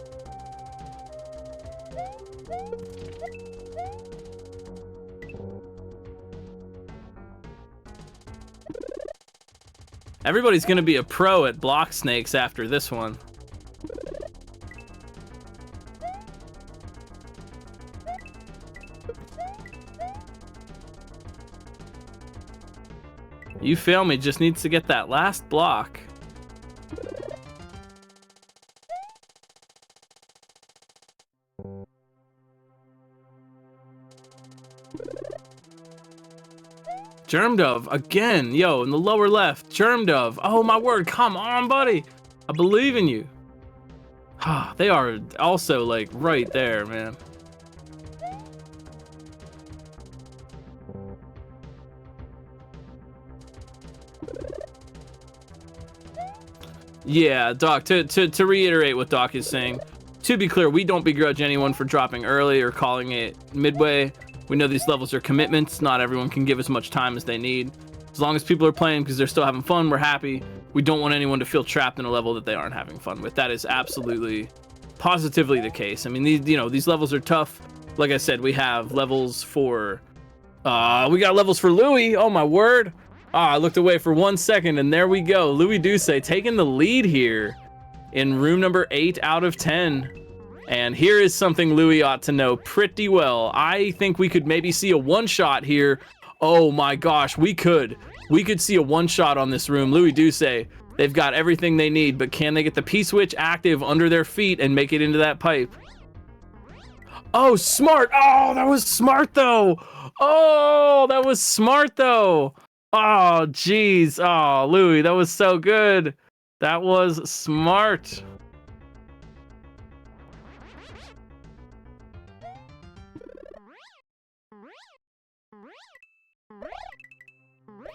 Everybody's gonna be a pro at block snakes after this one. You feel me, just needs to get that last block. Germ Dove, again, yo, in the lower left, Germ Dove. Oh my word, come on, buddy. I believe in you. They are also, like, right there, man. Yeah, Doc, to reiterate what Doc is saying, to be clear, we don't begrudge anyone for dropping early or calling it midway. We know these levels are commitments. Not everyone can give as much time as they need. As long as people are playing because they're still having fun, we're happy. We don't want anyone to feel trapped in a level that they aren't having fun with. That is absolutely, positively the case. I mean, these levels are tough. Like I said, we have levels for, we got levels for Louis. Oh my word. I looked away for 1 second and there we go. Louis Duce taking the lead here in room number 8 out of 10. And here is something Louis ought to know pretty well. I think we could maybe see a one-shot here. Oh my gosh, we could see a one-shot on this room. Louis Duce, they've got everything they need, but can they get the P-switch active under their feet and make it into that pipe? Oh, smart. Oh, that was smart though. Oh, that was smart though. Oh, geez. Oh, Louis, that was so good. That was smart.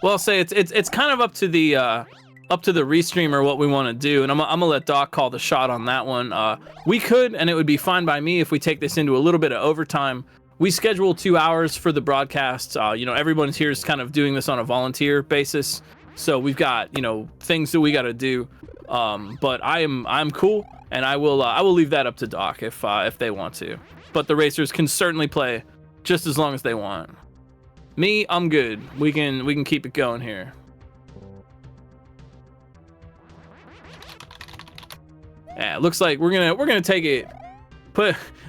Well, I'll say it's kind of up to the restreamer what we want to do, and I'm gonna let Doc call the shot on that one. We could, and it would be fine by me if we take this into a little bit of overtime. We schedule 2 hours for the broadcast. You know, everyone here is kind of doing this on a volunteer basis, so we've got, you know, things that we got to do. But I'm cool, and I will leave that up to Doc if they want to. But the racers can certainly play just as long as they want. Me, I'm good. We can keep it going here. Yeah, it looks like we're gonna take it.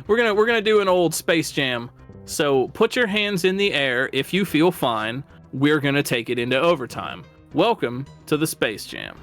We're gonna do an old Space Jam. So put your hands in the air if you feel fine. We're gonna take it into overtime. Welcome to the Space Jam.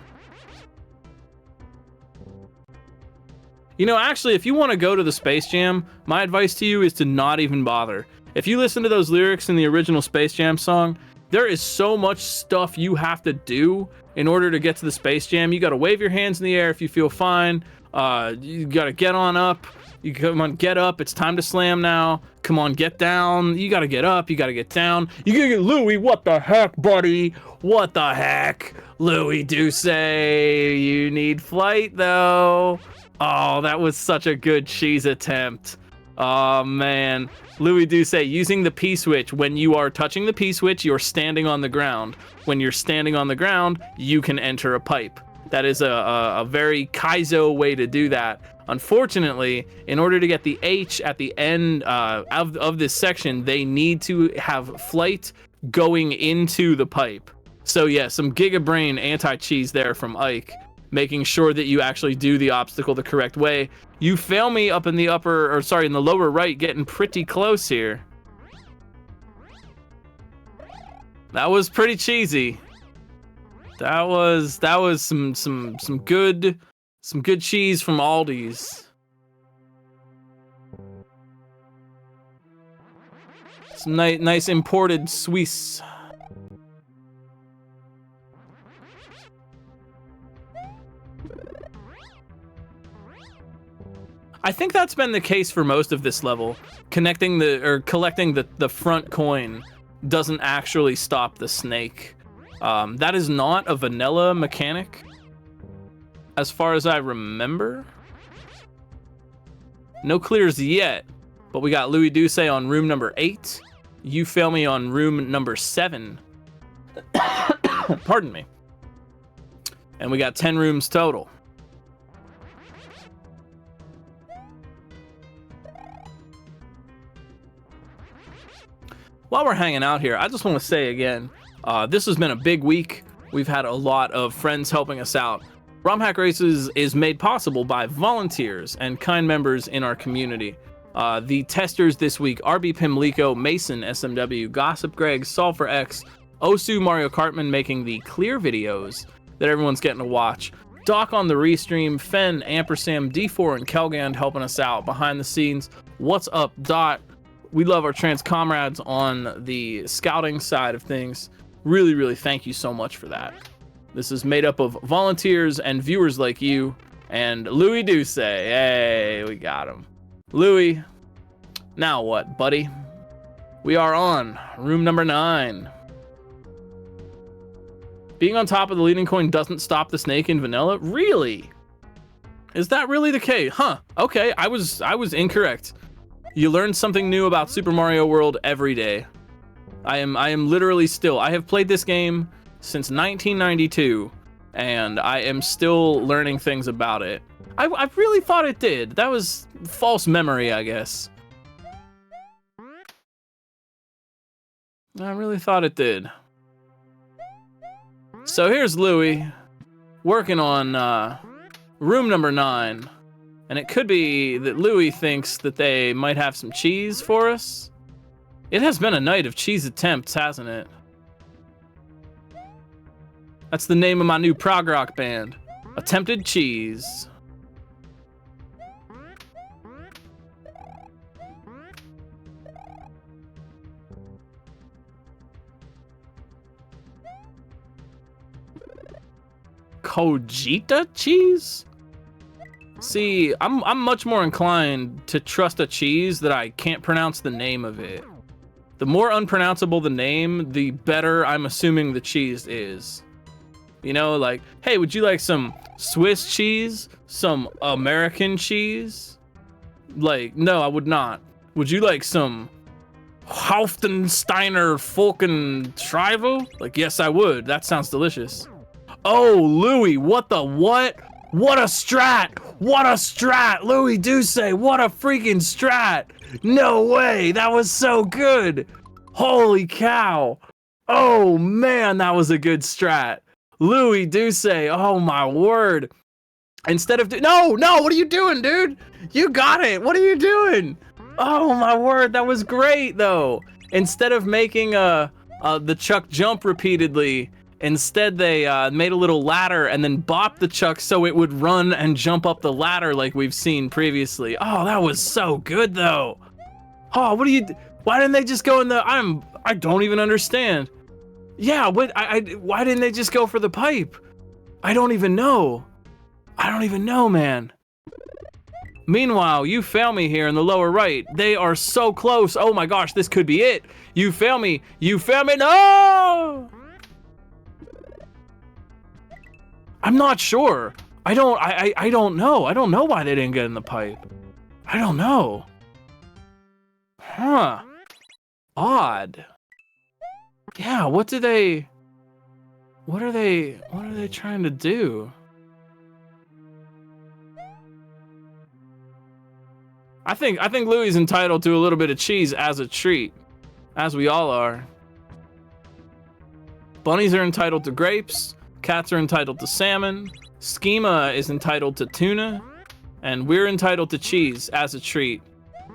You know, actually, if you want to go to the Space Jam, my advice to you is to not even bother. If you listen to those lyrics in the original Space Jam song, there is so much stuff you have to do in order to get to the Space Jam. You got to wave your hands in the air if you feel fine. You got to get on up. You come on, get up. It's time to slam now. Come on, get down. You got to get up. You got to get down. You got to get Louis. What the heck, buddy? What the heck? Louis Duce, you need flight, though. Oh, that was such a good cheese attempt. Oh, man. Louis Duce, using the P-switch. When you are touching the P-switch, you're standing on the ground. When you're standing on the ground, you can enter a pipe. That is a very Kaizo way to do that. Unfortunately, in order to get the H at the end of this section, they need to have flight going into the pipe. So yeah, some Giga Brain anti-cheese there from Ike, making sure that you actually do the obstacle the correct way. You fail me up in the in the lower right, getting pretty close here. That was pretty cheesy. That was some good cheese from Aldi's. Some nice imported Swiss. I think that's been the case for most of this level. Collecting the front coin doesn't actually stop the snake. That is not a vanilla mechanic, as far as I remember. No clears yet, but we got Louis Duce on room number 8. You fail me on room number 7. Pardon me. And we got 10 rooms total. While we're hanging out here, I just want to say again, this has been a big week. We've had a lot of friends helping us out. ROMHack Races is made possible by volunteers and kind members in our community. The testers this week, RB Pimlico, Mason, SMW, Gossip Greg, Sulfur X, Osu Mario Kartman making the clear videos that everyone's getting to watch. Doc on the restream, Fen, Ampersand, D4, and Kelgand helping us out behind the scenes. What's up, Dot? We love our trans comrades on the scouting side of things. Really, really thank you so much for that. This is made up of volunteers and viewers like you. And Louis Duce. Hey, we got him. Louis, now what, buddy? We are on room number 9. Being on top of the leading coin doesn't stop the snake in vanilla? Really? Is that really the case? Huh, okay, I was incorrect. You learn something new about Super Mario World every day. I am literally still, I have played this game since 1992, and I am still learning things about it. I really thought it did. That was false memory, I guess. I really thought it did. So here's Louis, working on room number 9. And it could be that Louis thinks that they might have some cheese for us. It has been a night of cheese attempts, hasn't it? That's the name of my new prog rock band. Attempted Cheese. Cogita cheese? See, I'm much more inclined to trust a cheese that I can't pronounce the name of it. The more unpronounceable the name, the better I'm assuming the cheese is. You know, like, hey, would you like some Swiss cheese? Some American cheese? Like, no, I would not. Would you like some Hauffensteiner Folkenschreiber? Like, yes, I would. That sounds delicious. Oh, Louis, what the what? What a strat! What a strat! Louis Duce, what a freaking strat! No way! That was so good! Holy cow! Oh man, that was a good strat! Louis Duce, oh my word! Instead of no, what are you doing, dude? You got it! What are you doing? Oh my word, that was great though! Instead of making the Chuck jump repeatedly, instead, they made a little ladder and then bopped the Chuck so it would run and jump up the ladder like we've seen previously. Oh, that was so good, though. Oh, why didn't they just go in the... I don't even understand. Yeah, why didn't they just go for the pipe? I don't even know. I don't even know, man. Meanwhile, you fail me here in the lower right. They are so close. Oh my gosh, this could be it. You fail me. You fail me. No! I'm not sure. I don't know. I don't know why they didn't get in the pipe. I don't know. Huh. Odd. Yeah, what are they trying to do? I think Louis is entitled to a little bit of cheese as a treat, as we all are. Bunnies are entitled to grapes. Cats are entitled to salmon, Schema is entitled to tuna, and we're entitled to cheese as a treat.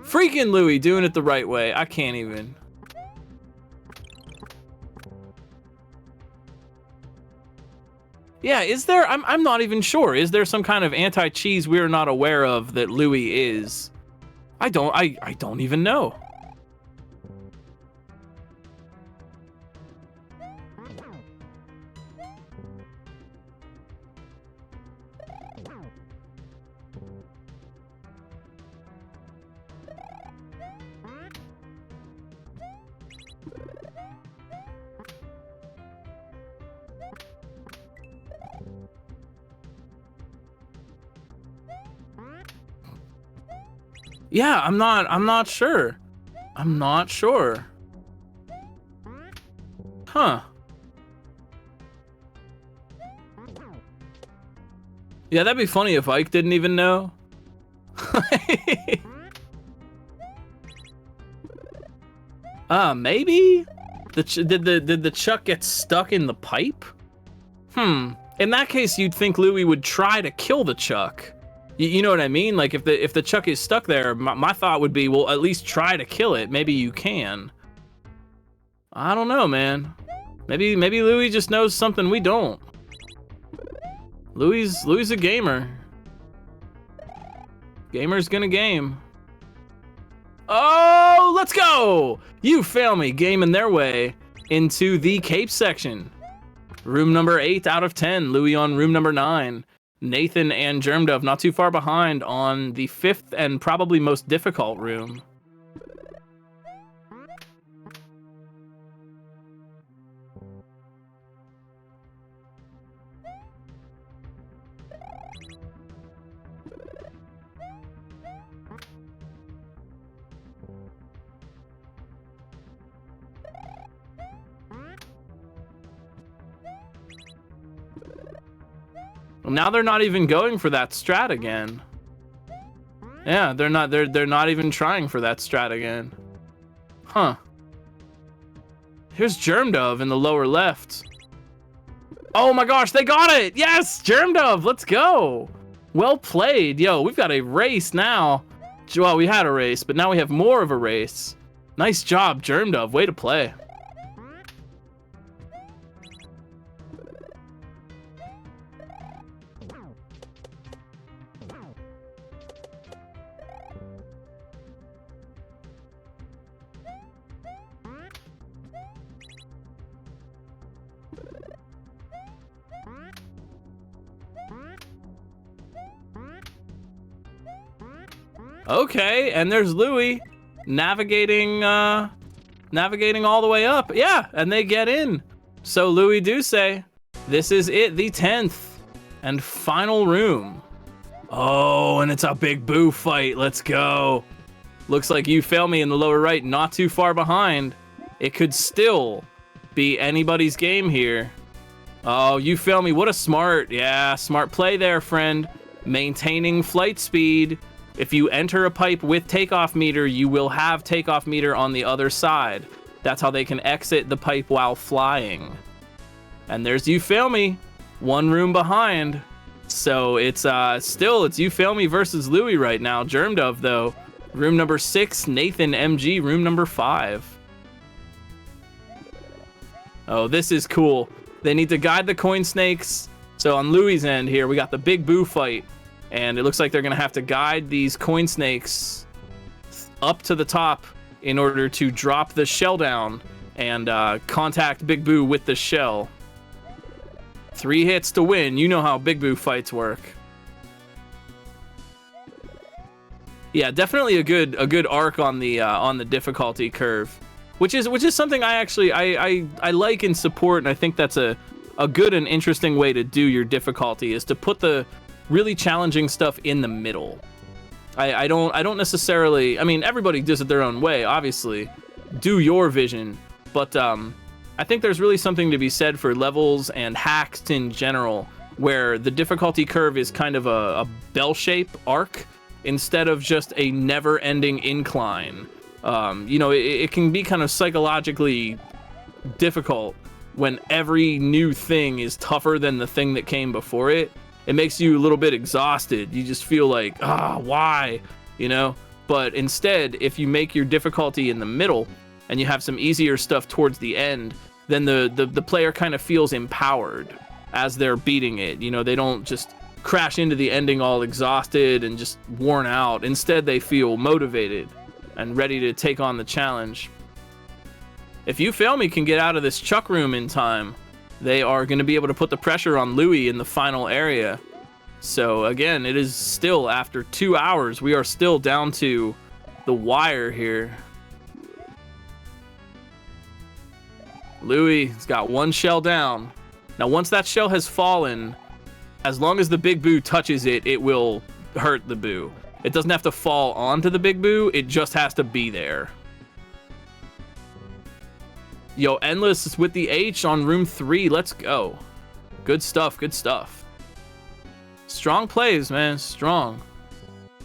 Freaking Louis doing it the right way. I can't even. Yeah, is there? I'm not even sure. Is there some kind of anti-cheese we're not aware of that Louis is? I don't even know. Yeah, I'm not sure. I'm not sure. Huh. Yeah, that'd be funny if Ike didn't even know. Maybe? Did the Chuck get stuck in the pipe? In that case, you'd think Louie would try to kill the Chuck. You know what I mean? Like, if the Chuck is stuck there, my thought would be, well, at least try to kill it. Maybe you can. I don't know, man. Maybe Louie just knows something we don't. Louie's a gamer. Gamer's gonna game. Oh, let's go! You fail me, gaming their way into the Cape section. Room number 8 out of 10. Louie on room number 9. Nathan and Germdove not too far behind on the 5th and probably most difficult room. Well, now they're not even going for that strat again. Yeah, they're not even trying for that strat again. Huh. Here's Germdove in the lower left. Oh my gosh, they got it! Yes, Germdove, let's go! Well played. Yo, we've got a race now. Well, we had a race, but now we have more of a race. Nice job, Germdove. Way to play. Okay, and there's Louie navigating all the way up. Yeah, and they get in. So Louie do say, this is it, the 10th and final room. Oh, and it's a big boo fight. Let's go. Looks like You Fail Me in the lower right, not too far behind. It could still be anybody's game here. Oh, You Fail Me, what a smart play there, friend. Maintaining flight speed. If you enter a pipe with takeoff meter, you will have takeoff meter on the other side. That's how they can exit the pipe while flying. And there's You Fail Me, one room behind. So it's it's You Fail Me versus Louie right now. Germdove though, room number 6, Nathan MG, room number 5. Oh, this is cool. They need to guide the coin snakes. So on Louie's end here, we got the big boo fight. And it looks like they're going to have to guide these coin snakes up to the top in order to drop the shell down and contact Big Boo with the shell. 3 hits to win. You know how Big Boo fights work. Yeah, definitely a good arc on the difficulty curve, which is something I actually I like and support, and I think that's a good and interesting way to do your difficulty, is to put the really challenging stuff in the middle. I don't necessarily, I mean, everybody does it their own way, obviously. Do your vision, but I think there's really something to be said for levels and hacks in general, where the difficulty curve is kind of a bell-shaped arc instead of just a never-ending incline. You know, it can be kind of psychologically difficult when every new thing is tougher than the thing that came before it. It makes you a little bit exhausted. You just feel like, why? You know? But instead, if you make your difficulty in the middle and you have some easier stuff towards the end, then the player kind of feels empowered as they're beating it. You know, they don't just crash into the ending all exhausted and just worn out. Instead, they feel motivated and ready to take on the challenge. If You Fail Me can get out of this Chuck room in time, they are going to be able to put the pressure on Louie in the final area. So again, it is still, after 2 hours, we are still down to the wire here. Louie's got 1 shell down. Now once that shell has fallen, as long as the Big Boo touches it, it will hurt the Boo. It doesn't have to fall onto the Big Boo, it just has to be there. Yo, Endless is with the H on room 3. Let's go. Good stuff, good stuff. Strong plays, man. Strong.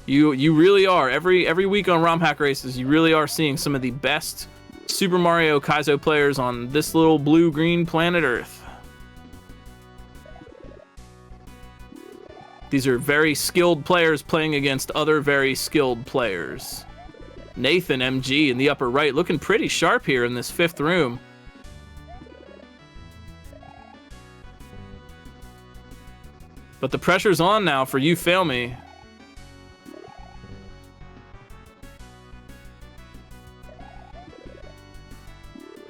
You really are. Every week on ROM Hack Races, you really are seeing some of the best Super Mario Kaizo players on this little blue-green planet Earth. These are very skilled players playing against other very skilled players. Nathan MG in the upper right, looking pretty sharp here in this 5th room. But the pressure's on now for You Fail Me.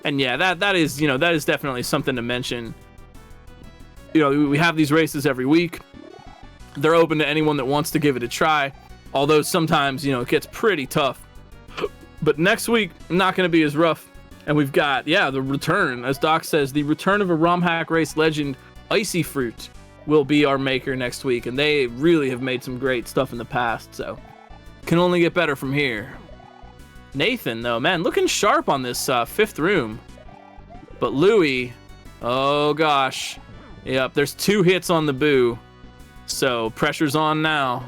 And yeah, that is definitely something to mention. You know, we have these races every week. They're open to anyone that wants to give it a try. Although sometimes, you know, it gets pretty tough. But next week, not going to be as rough. And we've got, the return, as Doc says, the return of a ROM Hack Race legend, Icy Fruit, will be our maker next week. And they really have made some great stuff in the past. So, can only get better from here. Nathan, though, man, looking sharp on this 5th room. But Louis, oh gosh. Yep, there's 2 hits on the boo. So, pressure's on now.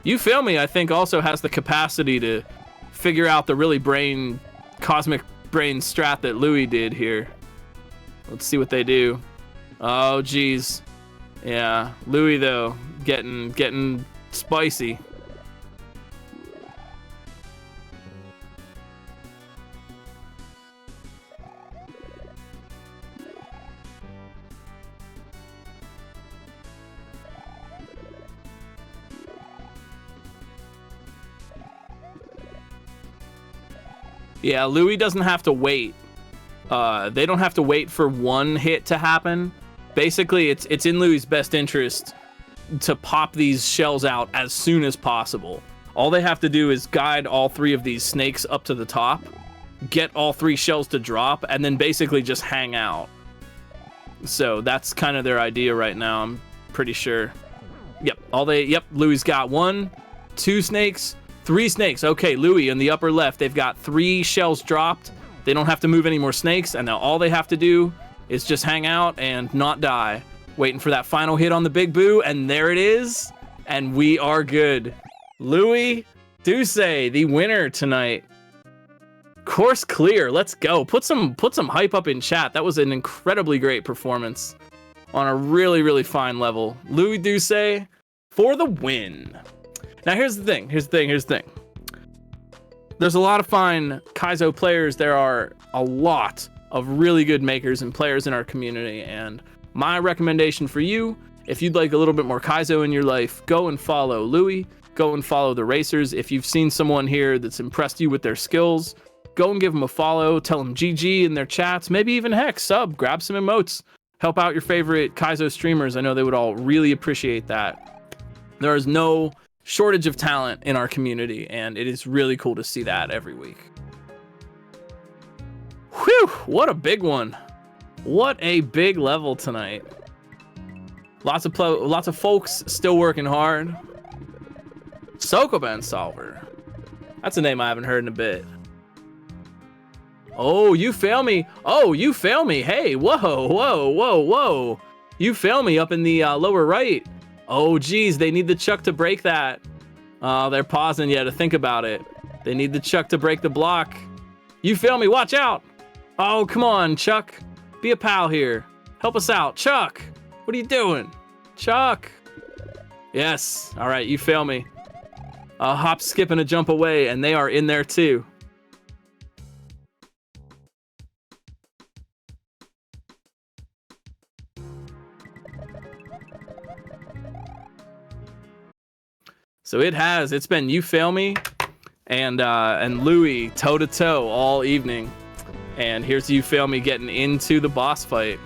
You Feel Me, I think, also has the capacity to figure out the really cosmic brain strat that Louis did here. Let's see what they do. Oh, geez. Yeah, Louis, though, getting spicy. Yeah, Louis doesn't have to wait. They don't have to wait for one hit to happen. Basically, it's in Louis' best interest to pop these shells out as soon as possible. All they have to do is guide all 3 of these snakes up to the top, get all 3 shells to drop, and then basically just hang out. So that's kind of their idea right now, I'm pretty sure. Yep, Louis got 1, 2 snakes, 3 snakes. Okay, Louis in the upper left, they've got 3 shells dropped. They don't have to move any more snakes, and now all they have to do is just hang out and not die. Waiting for that final hit on the big boo, and there it is. And we are good. Louis Duce, the winner tonight. Course clear. Let's go. Put some hype up in chat. That was an incredibly great performance on a really, really fine level. Louis Duce for the win. Now here's the thing. There's a lot of fine Kaizo players. There are a lot of really good makers and players in our community. And my recommendation for you, if you'd like a little bit more Kaizo in your life, go and follow Louis. Go and follow the racers. If you've seen someone here that's impressed you with their skills, go and give them a follow. Tell them GG in their chats. Maybe even heck, sub. Grab some emotes. Help out your favorite Kaizo streamers. I know they would all really appreciate that. There is no shortage of talent in our community, and it is really cool to see that every week. Whew, what a big one. What a big level tonight. Lots of folks still working hard. Sokoban Solver. That's a name I haven't heard in a bit. Oh, You Fail Me. Oh, You Fail Me. Hey, whoa. You Fail Me up in the lower right. Oh, geez, they need the chuck to break that. They're pausing to think about it. They need the chuck to break the block. You Fail Me, watch out. Oh, come on, Chuck. Be a pal here. Help us out. Chuck, what are you doing? Chuck. Yes, all right, You Fail Me. Hop, skip, and a jump away, and they are in there too. So it's been You Fail Me and Louis toe to toe all evening. And here's You Fail Me getting into the boss fight.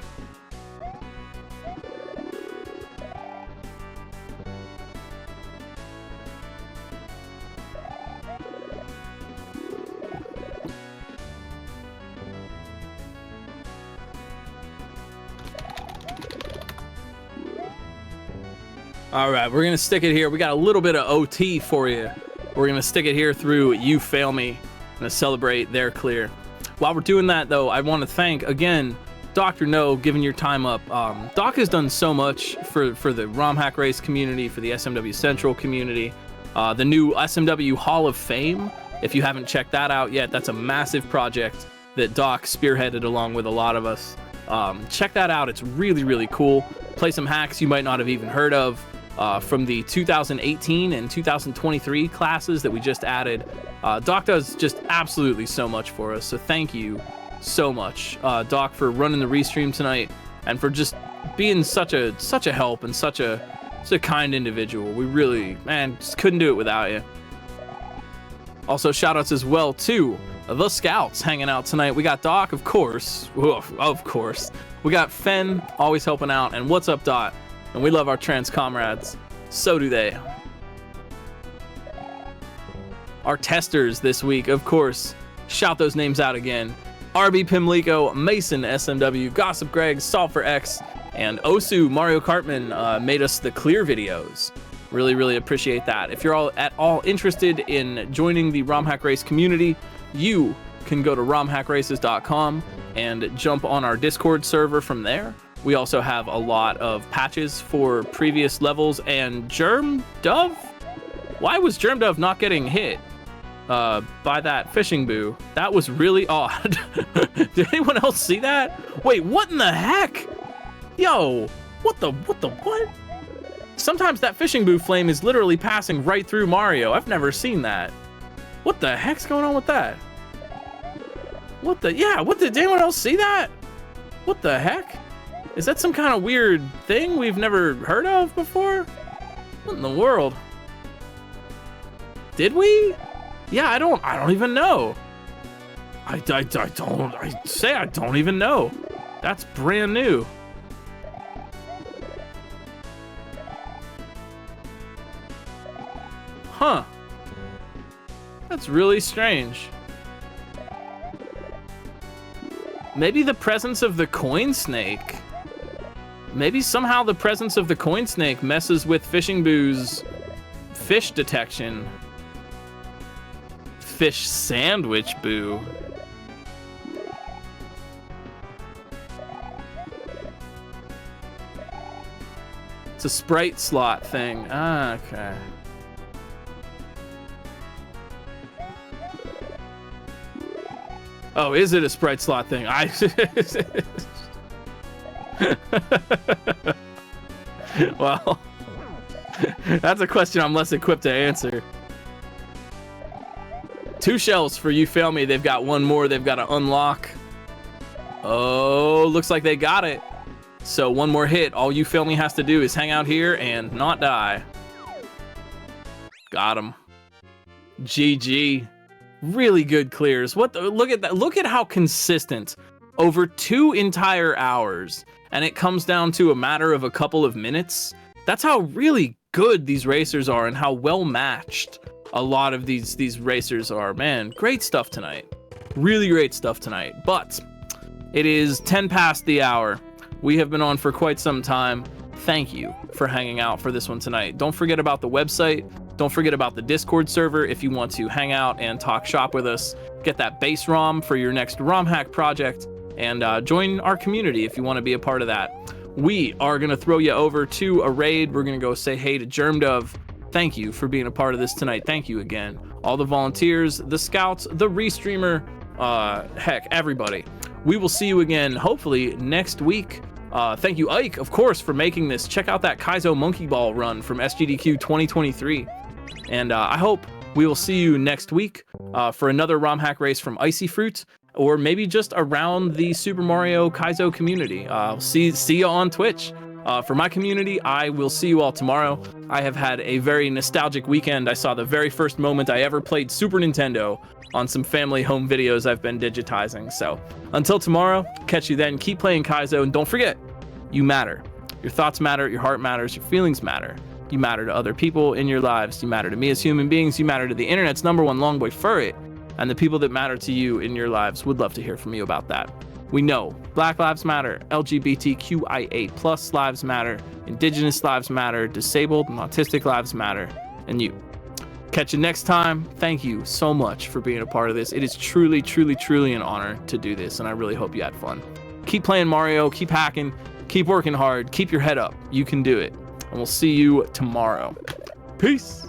All right, we're gonna stick it here. We got a little bit of OT for you We're going to stick it here through You Fail Me. I'm going to celebrate their clear. While we're doing that, though, I want to thank, again, Dr. No, giving your time up. Doc has done so much for the ROM Hack Race community, for the SMW Central community. The new SMW Hall of Fame, if you haven't checked that out yet, that's a massive project that Doc spearheaded along with a lot of us. Check that out. It's really, really cool. Play some hacks you might not have even heard of from the 2018 and 2023 classes that we just added. Doc does just absolutely so much for us, so thank you so much, Doc, for running the restream tonight and for just being such a help and such a kind individual. We really, man, just couldn't do it without you. Also, shout outs as well to the Scouts hanging out tonight. We got Doc, of course. Of course. We got Fen always helping out, and what's up, Dot? And we love our trans comrades. So do they. Our testers this week, of course. Shout those names out again. RB Pimlico, Mason SMW, Gossip Greg, Salt for X, and Osu Mario Cartman made us the clear videos. Really, really appreciate that. If you're all at all interested in joining the ROM Hack Race community, you can go to romhackraces.com and jump on our Discord server from there. We also have a lot of patches for previous levels, and Germ Dove? Why was Germ Dove not getting hit by that fishing boo? That was really odd. Did anyone else see that? Wait, what in the heck? Yo, what? Sometimes that fishing boo flame is literally passing right through Mario. I've never seen that. What the heck's going on with that? Did anyone else see that? What the heck? Is that some kind of weird thing we've never heard of before? What in the world? Did we? Yeah, I don't even know. I don't even know. That's brand new. Huh. That's really strange. Maybe the presence of the coin snake. Maybe somehow the presence of the coin snake messes with Fishing Boo's fish detection. Fish sandwich boo. It's a sprite slot thing. Ah, okay. Oh, is it a sprite slot thing? Well, that's a question I'm less equipped to answer. 2 shells for You Fail Me. They've got one more they've got to unlock. Oh, looks like they got it. So one more hit. All You Fail Me has to do is hang out here and not die. Got him. GG. Really good clears. Look at that. Look at how consistent over 2 entire hours, and it comes down to a matter of a couple of minutes. That's how really good these racers are and how well matched a lot of these racers are. Man, great stuff tonight. Really great stuff tonight. But it is 10 past the hour. We have been on for quite some time. Thank you for hanging out for this one tonight. Don't forget about the website. Don't forget about the Discord server if you want to hang out and talk shop with us. Get that base ROM for your next ROM hack project, and join our community if you want to be a part of that. We are going to throw you over to a raid. We're going to go say hey to Germdove. Thank you for being a part of this tonight. Thank you again. All the volunteers, the scouts, the restreamer, heck, everybody. We will see you again, hopefully, next week. Thank you, Ike, of course, for making this. Check out that Kaizo Monkey Ball run from SGDQ 2023. And I hope we will see you next week for another ROM hack race from Icy Fruit, or maybe just around the Super Mario Kaizo community. See you on Twitch. For my community, I will see you all tomorrow. I have had a very nostalgic weekend. I saw the very first moment I ever played Super Nintendo on some family home videos I've been digitizing. So until tomorrow, catch you then. Keep playing Kaizo, and don't forget, you matter. Your thoughts matter, your heart matters, your feelings matter. You matter to other people in your lives. You matter to me as human beings. You matter to the internet's #1 longboy furret. And the people that matter to you in your lives would love to hear from you about that. We know Black Lives Matter, LGBTQIA+ lives matter, Indigenous lives matter, disabled and autistic lives matter, and you. Catch you next time. Thank you so much for being a part of this. It is truly, truly, truly an honor to do this, and I really hope you had fun. Keep playing Mario, keep hacking, keep working hard, keep your head up. You can do it. And we'll see you tomorrow. Peace.